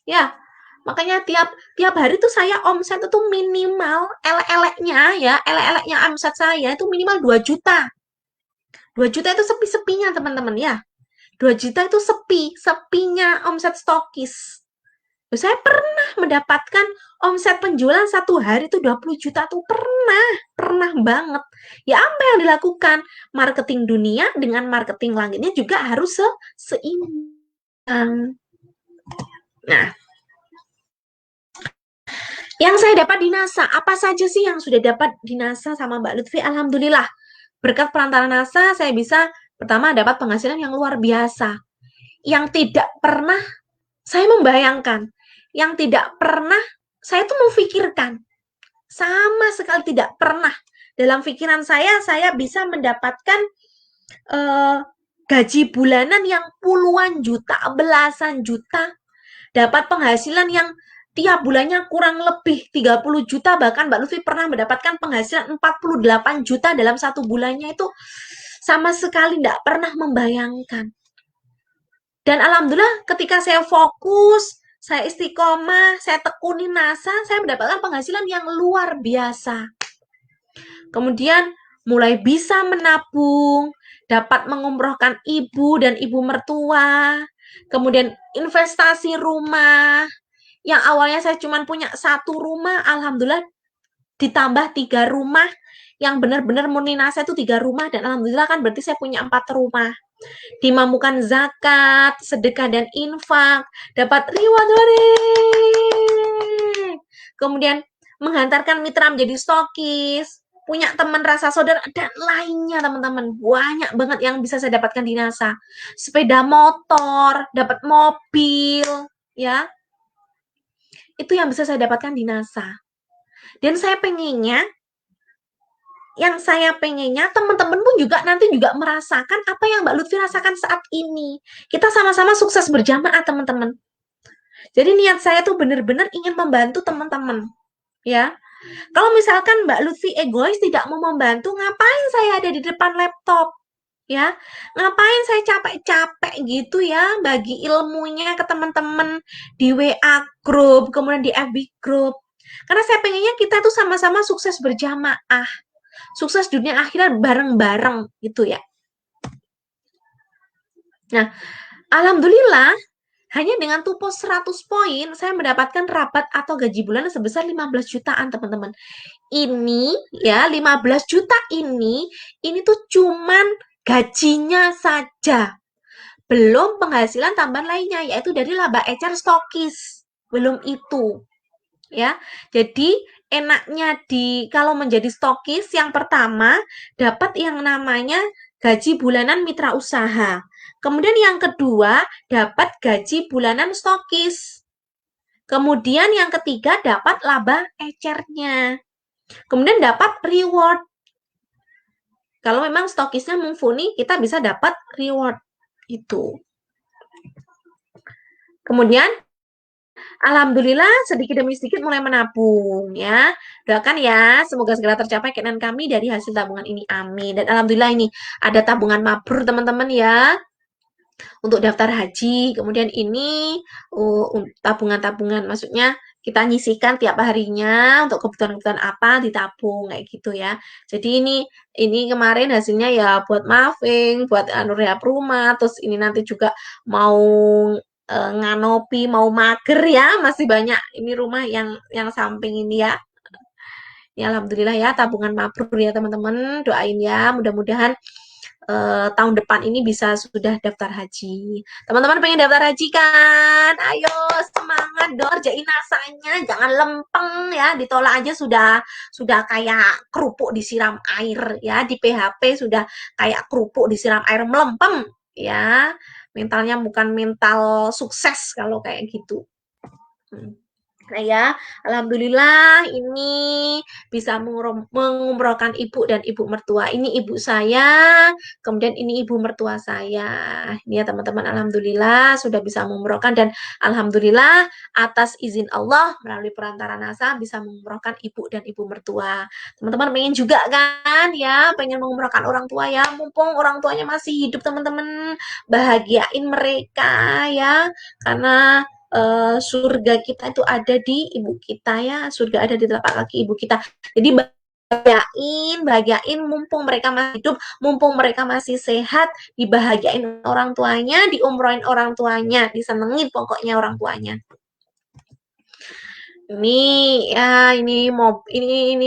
Ya, makanya tiap hari tuh saya omset itu minimal elek-eleknya omset saya itu minimal 2 juta. 2 juta itu sepi-sepinya teman-teman ya. 2 juta itu sepinya omset stokis. Saya pernah mendapatkan omset penjualan 1 hari itu 20 juta tuh pernah banget. Ya apa yang dilakukan? Marketing dunia dengan marketing langitnya juga harus seimbang. Nah, yang saya dapat di NASA, apa saja sih yang sudah dapat di NASA sama Mbak Lutfi? Alhamdulillah, berkat perantara NASA saya bisa pertama dapat penghasilan yang luar biasa. Yang tidak pernah saya membayangkan, yang tidak pernah saya tuh memfikirkan, sama sekali tidak pernah dalam pikiran saya bisa mendapatkan gaji bulanan yang puluhan juta, belasan juta, dapat penghasilan yang tiap bulannya kurang lebih 30 juta, bahkan Mbak Lutfi pernah mendapatkan penghasilan 48 juta dalam satu bulannya, itu sama sekali tidak pernah membayangkan. Dan alhamdulillah ketika saya fokus, saya istiqomah, saya tekuni NASA, saya mendapatkan penghasilan yang luar biasa. Kemudian mulai bisa menabung, dapat mengumrohkan ibu dan ibu mertua, kemudian investasi rumah. Yang awalnya saya cuma punya 1 rumah, alhamdulillah ditambah 3 rumah, yang benar-benar murni NASA itu 3 rumah, dan alhamdulillah kan berarti saya punya 4 rumah. Dimamukan zakat, sedekah dan infak, dapat reward. Kemudian menghantarkan mitra menjadi stokis, punya teman rasa saudara, dan lainnya teman-teman. Banyak banget yang bisa saya dapatkan di NASA. Sepeda motor, dapat mobil, ya. Itu yang bisa saya dapatkan di NASA. Dan saya pengennya, teman-teman pun juga nanti juga merasakan apa yang Mbak Lutfi rasakan saat ini. Kita sama-sama sukses berjamaah, teman-teman. Jadi niat saya tuh benar-benar ingin membantu teman-teman, ya. Kalau misalkan Mbak Lutfi egois tidak mau membantu, ngapain saya ada di depan laptop? Ya, ngapain saya capek-capek gitu ya bagi ilmunya ke teman-teman di WA group, kemudian di FB group. Karena saya pengennya kita tuh sama-sama sukses berjamaah. Sukses dunia akhirat bareng-bareng gitu ya. Nah, alhamdulillah hanya dengan tupo 100 poin saya mendapatkan rabat atau gaji bulanan sebesar 15 jutaan, teman-teman. Ini ya 15 juta ini tuh cuman gajinya saja. Belum penghasilan tambahan lainnya, yaitu dari laba ecer stokis. Belum itu. Ya. Jadi enaknya kalau menjadi stokis, yang pertama dapat yang namanya gaji bulanan mitra usaha. Kemudian yang kedua dapat gaji bulanan stokis. Kemudian yang ketiga dapat laba ecernya. Kemudian dapat reward. Kalau memang stokisnya mumpuni, kita bisa dapat reward itu. Kemudian alhamdulillah sedikit demi sedikit mulai menabung ya. Doakan ya, semoga segera tercapai keinginan kami dari hasil tabungan ini. Amin. Dan alhamdulillah ini ada tabungan mabrur teman-teman ya. Untuk daftar haji. Kemudian ini tabungan-tabungan, maksudnya kita nyisihkan tiap harinya untuk kebutuhan-kebutuhan apa ditabung kayak gitu ya. Jadi ini kemarin hasilnya ya buat maving, buat rehab rumah, terus ini nanti juga mau nganopi, mau mager ya, masih banyak ini rumah yang samping ini ya. Ya alhamdulillah ya tabungan mabrur ya teman-teman, doain ya mudah-mudahan tahun depan ini bisa sudah daftar haji. Teman-teman pengen daftar haji kan? Ayo semangat dong, kerjain nasanya, jangan lempeng ya, ditolak aja sudah kayak kerupuk disiram air ya, di PHP sudah kayak kerupuk disiram air melempem ya. Mentalnya bukan mental sukses kalau kayak gitu. Nah ya, alhamdulillah ini bisa mengumrohkan ibu dan ibu mertua. Ini ibu saya, kemudian ini ibu mertua saya. Ini ya teman-teman, alhamdulillah sudah bisa mengumrohkan, dan alhamdulillah atas izin Allah melalui perantara NASA bisa mengumrohkan ibu dan ibu mertua. Teman-teman pengen juga kan ya, pengen mengumrohkan orang tua ya, mumpung orang tuanya masih hidup teman-teman, bahagiain mereka ya, karena surga kita itu ada di ibu kita ya, surga ada di telapak kaki ibu kita. Jadi bahagiain mumpung mereka masih hidup, mumpung mereka masih sehat, dibahagiain orang tuanya, diumrohin orang tuanya, disenengin pokoknya orang tuanya. Ini ya ini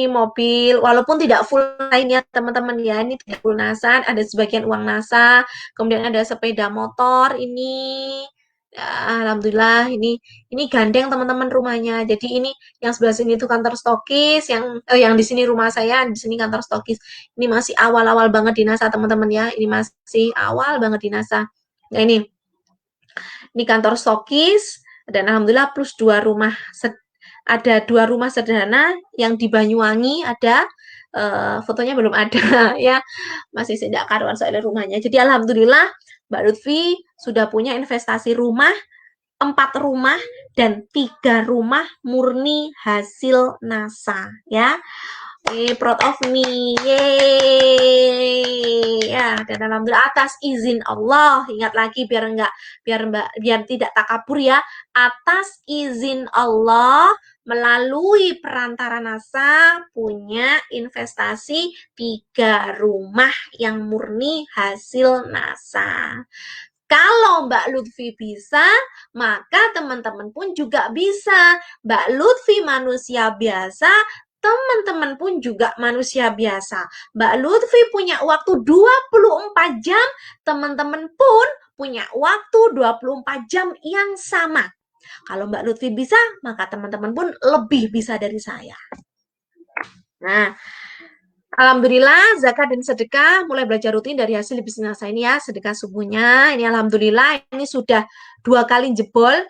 mobil, walaupun tidak full lainnya teman-teman ya, ini tidak full NASA, ada sebagian uang NASA, kemudian ada sepeda motor ini. Ya, alhamdulillah ini gandeng teman-teman rumahnya. Jadi ini yang sebelah sini itu kantor stokis, yang di sini rumah saya, di sini kantor stokis. Ini masih awal-awal banget di NASA teman-teman ya. Ini masih awal banget di NASA. Nah ini kantor stokis, dan alhamdulillah plus 2 rumah, ada 2 rumah sederhana yang di Banyuwangi ada. Fotonya belum ada ya, masih tidak karuan soal rumahnya. Jadi alhamdulillah Mbak Lutfi sudah punya investasi rumah 4 rumah dan 3 rumah murni hasil NASA ya. Proud of me. Yeay. Ya, dan alhamdulillah atas izin Allah. Ingat lagi biar tidak takabur ya. Atas izin Allah melalui perantara NASA punya investasi 3 rumah yang murni hasil NASA. Kalau Mbak Lutfi bisa, maka teman-teman pun juga bisa. Mbak Lutfi manusia biasa, teman-teman pun juga manusia biasa. Mbak Lutfi punya waktu 24 jam, teman-teman pun punya waktu 24 jam yang sama. Kalau Mbak Lutfi bisa, maka teman-teman pun lebih bisa dari saya. Nah, alhamdulillah zakat dan sedekah mulai belajar rutin dari hasil bisnis saya ini ya, sedekah subuhnya. Ini alhamdulillah ini sudah 2 kali jebol.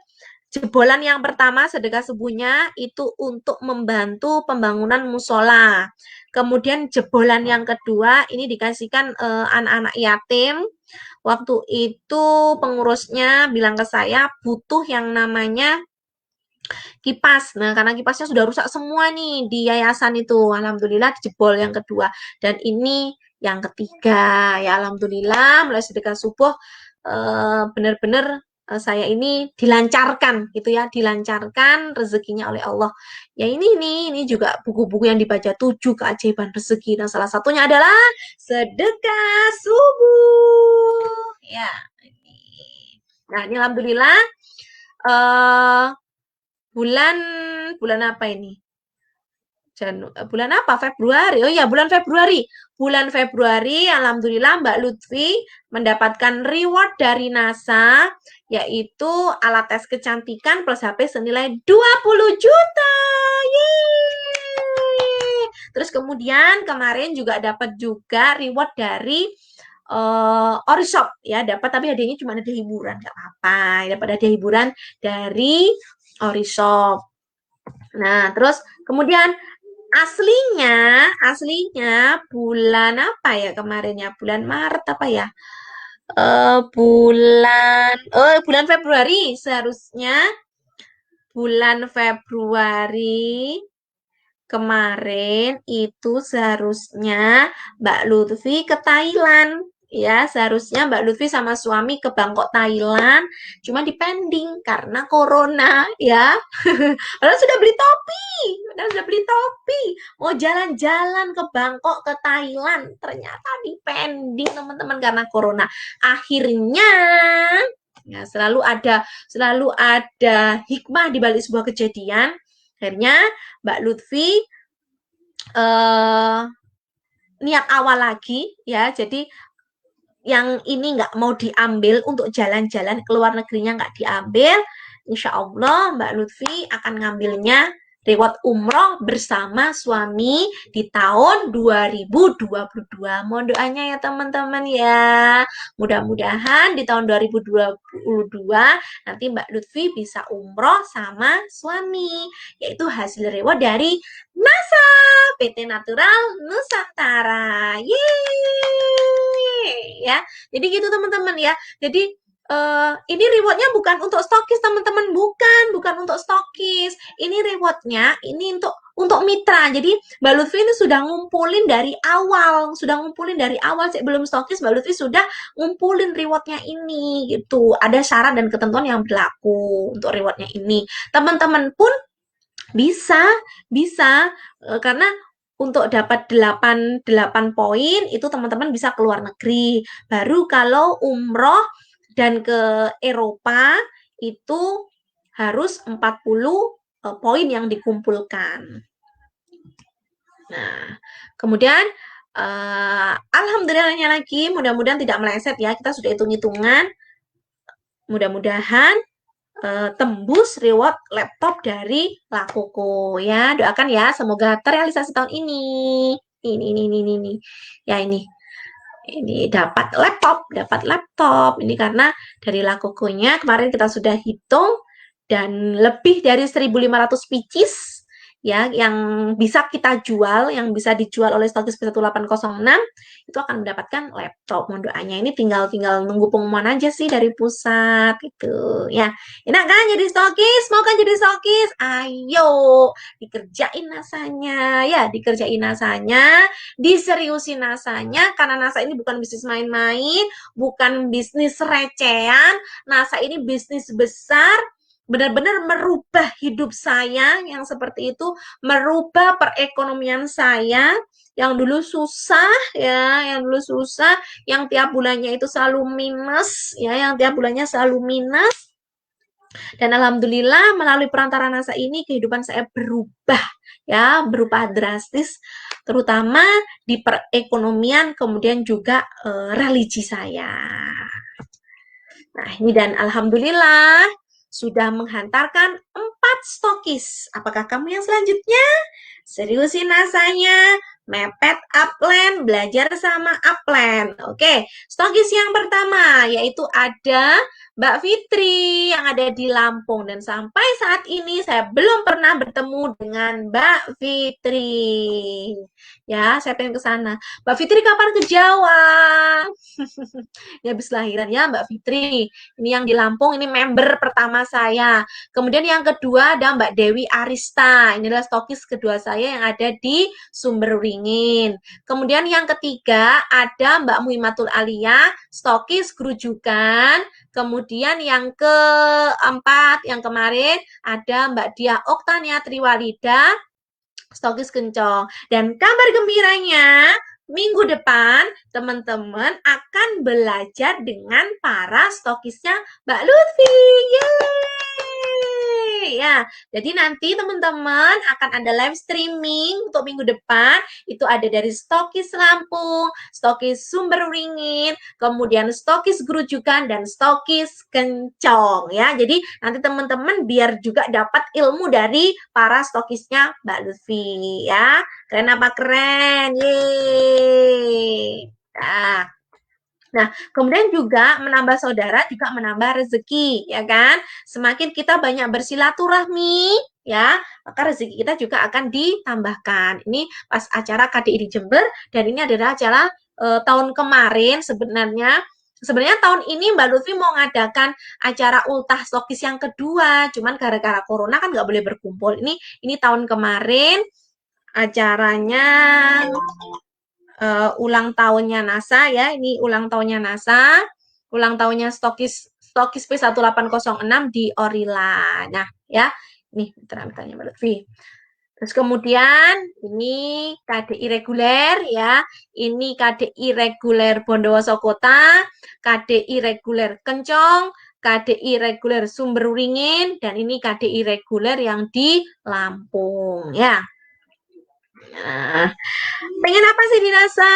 Jebolan yang pertama sedekah subuhnya itu untuk membantu pembangunan musola. Kemudian jebolan yang kedua ini dikasihkan anak-anak yatim. Waktu itu pengurusnya bilang ke saya butuh yang namanya kipas. Nah, karena kipasnya sudah rusak semua nih di yayasan itu. Alhamdulillah jebol yang kedua. Dan ini yang ketiga. Ya alhamdulillah mulai sedekah subuh benar-benar saya ini dilancarkan gitu ya, dilancarkan rezekinya oleh Allah. Ya ini juga buku-buku yang dibaca 7 keajaiban rezeki. Nah, salah satunya adalah sedekah subuh. Ya. Nah, ini alhamdulillah bulan apa ini? Bulan apa? Februari. Oh ya, bulan Februari. Bulan Februari, alhamdulillah Mbak Lutfi mendapatkan reward dari NASA, yaitu alat tes kecantikan plus HP senilai 20 juta. Yeay! Terus kemudian kemarin juga dapat juga reward dari Orishop ya, dapat tapi hadiahnya cuma ada hiburan, nggak apa-apa. Dapat hadiah hiburan dari Orishop. Nah, terus kemudian aslinya bulan apa ya kemarinnya? Bulan Maret apa ya? Bulan Februari seharusnya bulan Februari kemarin itu seharusnya Mbak Lutfi ke Thailand. Ya, seharusnya Mbak Lutfi sama suami ke Bangkok, Thailand, cuma dipending karena corona, ya. Padahal sudah beli topi, mau jalan-jalan ke Bangkok, ke Thailand, ternyata dipending teman-teman karena corona. Akhirnya, ya selalu ada hikmah di balik sebuah kejadian. Akhirnya Mbak Lutfi niat awal lagi, ya, jadi yang ini nggak mau diambil untuk jalan-jalan ke luar negerinya nggak diambil, insya Allah Mbak Lutfi akan ngambilnya reward umroh bersama suami di tahun 2022. Mohon doanya ya teman-teman ya. Mudah-mudahan di tahun 2022 nanti Mbak Lutfi bisa umroh sama suami, yaitu hasil reward dari NASA, PT Natural Nusantara. Yeay! Ya. Jadi gitu teman-teman ya. Jadi ini rewardnya bukan untuk stokis teman-teman, bukan untuk stokis. Ini rewardnya ini untuk mitra. Jadi Mbak Lutfi ini sudah ngumpulin dari awal, sebelum stokis Mbak Lutfi sudah ngumpulin rewardnya ini gitu. Ada syarat dan ketentuan yang berlaku untuk rewardnya ini. Teman-teman pun bisa karena untuk dapat 8 poin itu teman-teman bisa ke luar negeri. Baru kalau umroh dan ke Eropa itu harus 40 poin yang dikumpulkan. Nah, kemudian alhamdulillahnya lagi, mudah-mudahan tidak meleset ya. Kita sudah hitung-hitungan. Mudah-mudahan tembus reward laptop dari Lakoko ya. Doakan ya, semoga terrealisasi tahun ini. Ini. Ya ini dapat laptop. Ini karena dari Lakokonya kemarin kita sudah hitung dan lebih dari 1.500 pieces ya yang bisa kita jual, yang bisa dijual oleh stokis P1806 itu akan mendapatkan laptop. Mohon doanya. Ini tinggal nunggu pengumuman aja sih dari pusat gitu ya. Enak kan jadi stokis? Mau kan jadi stokis? Ayo dikerjain nasanya ya, dikerjain nasanya, diseriusin nasanya karena NASA ini bukan bisnis main-main, bukan bisnis recehan. NASA ini bisnis besar, benar-benar merubah hidup saya yang seperti itu, merubah perekonomian saya yang dulu susah ya, yang tiap bulannya itu selalu minus ya, yang tiap bulannya selalu minus. Dan alhamdulillah melalui perantara NASA ini kehidupan saya berubah ya, berubah drastis terutama di perekonomian kemudian juga religi saya. Nah, ini dan alhamdulillah sudah menghantarkan 4 stokis. Apakah kamu yang selanjutnya? Seriusin nasanya, mepet upline, belajar sama upline. Oke, stokis yang pertama yaitu ada Mbak Fitri yang ada di Lampung. Dan sampai saat ini saya belum pernah bertemu dengan Mbak Fitri. Ya, saya pengen ke sana. Mbak Fitri kapan ke Jawa? Ini habis lahiran ya Mbak Fitri. Ini yang di Lampung, ini member pertama saya. Kemudian yang kedua ada Mbak Dewi Arista. Ini adalah stokis kedua saya yang ada di Sumberwringin. Kemudian yang ketiga ada Mbak Muimatul Alia, stokis Grujukan. Kemudian yang keempat, yang kemarin ada Mbak Dia Oktania Triwalida, stokis Kencong. Dan kabar gembiranya, minggu depan teman-teman akan belajar dengan para stokisnya Mbak Lutfi. Yeay! Ya, jadi nanti teman-teman akan ada live streaming untuk minggu depan. Itu ada dari stokis Lampung, stokis Sumberwringin, kemudian stokis Grujukan dan stokis Kencong ya. Jadi nanti teman-teman biar juga dapat ilmu dari para stokisnya Mbak Lutfi ya. Keren apa keren? Yeay. Nah, kemudian juga menambah saudara juga menambah rezeki, ya kan? Semakin kita banyak bersilaturahmi, ya, maka rezeki kita juga akan ditambahkan. Ini pas acara KDI di Jember, dan ini adalah acara tahun kemarin sebenarnya. Sebenarnya tahun ini Mbak Lutfi mau ngadakan acara ultah stokis yang kedua, cuman gara-gara corona kan nggak boleh berkumpul. Ini tahun kemarin acaranya ulang tahunnya NASA ya, ini ulang tahunnya NASA, ulang tahunnya stokis P1806 di Orila. Nah, ya, nih mitra-mitranya Mbak Lutfi. Terus kemudian ini KDI reguler ya, ini KDI reguler Bondowoso Kota, KDI reguler Kencong, KDI reguler Sumberwringin, dan ini KDI reguler yang di Lampung ya. Nah, pengen apa sih di NASA?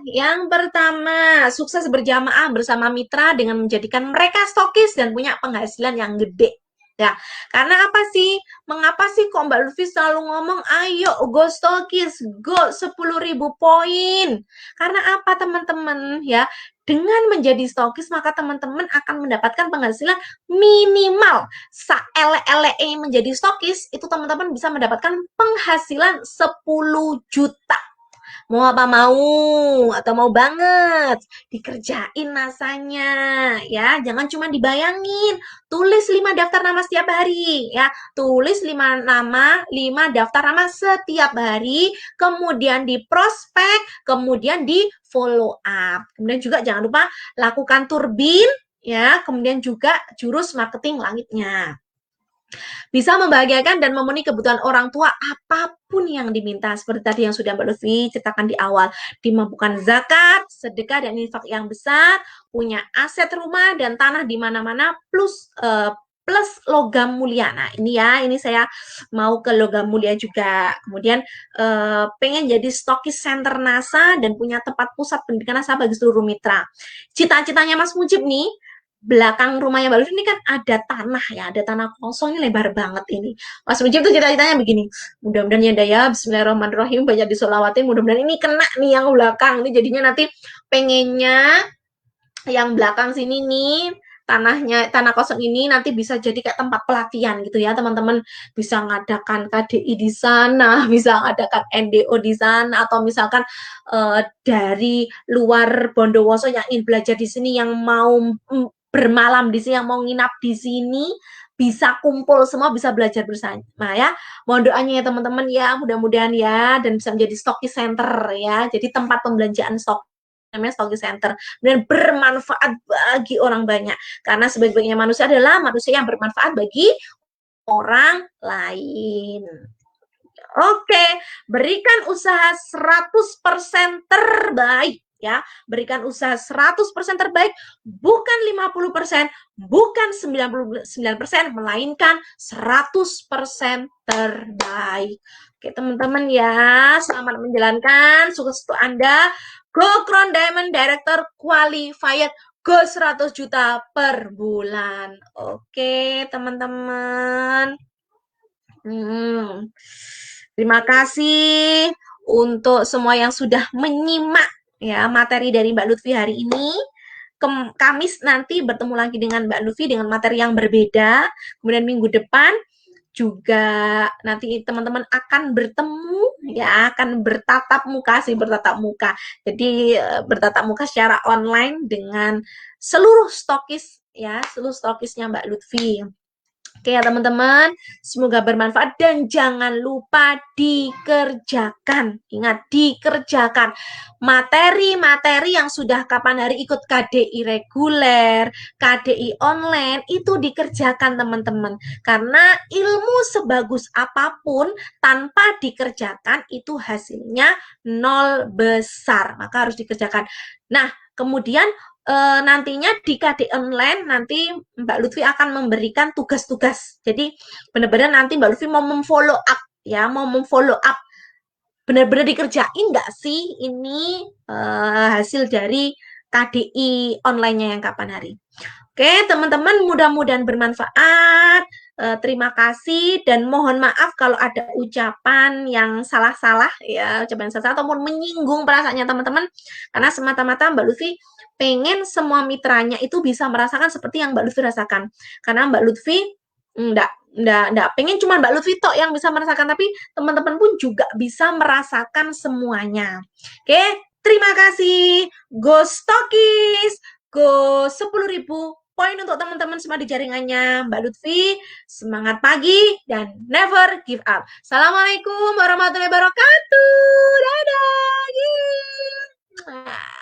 Yang pertama, sukses berjamaah bersama mitra dengan menjadikan mereka stokis dan punya penghasilan yang gede. Ya, karena apa sih? Mengapa sih kok Mbak Lutfi selalu ngomong, ayo go stokis, go 10.000 poin. Karena apa teman-teman ya? Dengan menjadi stokis maka teman-teman akan mendapatkan penghasilan minimal saele-ele menjadi stokis itu teman-teman bisa mendapatkan penghasilan 10 juta. Mau apa mau atau mau banget dikerjain nasanya ya, jangan cuma dibayangin. Tulis 5 daftar nama setiap hari ya, tulis 5 nama, 5 daftar nama setiap hari, kemudian di prospek, kemudian di follow up. Kemudian juga jangan lupa lakukan turbin ya, kemudian juga jurus marketing langitnya. Bisa membahagiakan dan memenuhi kebutuhan orang tua apapun yang diminta. Seperti tadi yang sudah Mbak Lutfi ceritakan di awal. Dimampukan zakat, sedekah, dan infak yang besar, punya aset rumah dan tanah di mana-mana, plus logam mulia. Nah, ini saya mau ke logam mulia juga. Kemudian pengen jadi stokis center NASA dan punya tempat pusat pendidikan NASA bagi seluruh mitra. Cita-citanya Mas Mujib nih, belakang rumahnya Mbak Lutfi ini kan ada tanah ya, ada tanah kosong, ini lebar banget ini. Mas Mujib tuh cita-citanya begini, mudah-mudahan ya Daya, bismillahirrahmanirrahim, banyak disolawatin, mudah-mudahan ini kena nih yang belakang, ini jadinya nanti pengennya yang belakang sini nih, tanah kosong ini nanti bisa jadi kayak tempat pelatihan gitu ya teman-teman, bisa ngadakan KDI di sana, bisa ngadakan NDO di sana, atau misalkan dari luar Bondowoso yang ingin belajar di sini, yang mau bermalam di sini, yang mau nginap di sini, bisa kumpul semua, bisa belajar bersama ya. Mohon doanya ya teman-teman ya, mudah-mudahan ya, dan bisa menjadi Stocky Center ya, jadi tempat pembelanjaan stok, namanya Stocky Center, dan bermanfaat bagi orang banyak, karena sebaik-baiknya manusia adalah manusia yang bermanfaat bagi orang lain. Oke, berikan usaha 100% terbaik ya. Berikan usaha 100% terbaik, bukan 50%, bukan 99%, melainkan 100% terbaik. Oke, teman-teman ya, selamat menjalankan, sukses untuk Anda. Go Crown Diamond Director Qualified, go 100 juta per bulan. Oke, teman-teman. Terima kasih untuk semua yang sudah menyimak ya materi dari Mbak Lutfi hari ini. Kamis nanti bertemu lagi dengan Mbak Lutfi dengan materi yang berbeda. Kemudian minggu depan juga nanti teman-teman akan bertemu ya, akan bertatap muka. Jadi bertatap muka secara online dengan seluruh stokis ya, seluruh stokisnya Mbak Lutfi. Oke ya teman-teman, semoga bermanfaat dan jangan lupa dikerjakan. Ingat, dikerjakan. Materi-materi yang sudah kapan hari ikut KDI reguler, KDI online, itu dikerjakan teman-teman. Karena ilmu sebagus apapun, tanpa dikerjakan itu hasilnya nol besar. Maka harus dikerjakan. Nah, kemudian nantinya di KD online nanti Mbak Lutfi akan memberikan tugas-tugas. Jadi benar-benar nanti Mbak Lutfi mau memfollow up ya, mau memfollow up benar-benar dikerjain nggak sih ini hasil dari KDI online-nya yang kapan hari. Oke, teman-teman, mudah-mudahan bermanfaat. Terima kasih dan mohon maaf kalau ada ucapan yang salah-salah ya, ucapan salah ataupun menyinggung perasaannya teman-teman, karena semata-mata Mbak Lutfi pengen semua mitranya itu bisa merasakan seperti yang Mbak Lutfi rasakan. Karena Mbak Lutfi enggak pengen cuma Mbak Lutfi tok yang bisa merasakan, tapi teman-teman pun juga bisa merasakan semuanya. Oke, terima kasih. Go Stokis, go 10.000 poin untuk teman-teman semua di jaringannya Mbak Lutfi. Semangat pagi dan never give up. Assalamualaikum warahmatullahi wabarakatuh. Dadah. Yeay.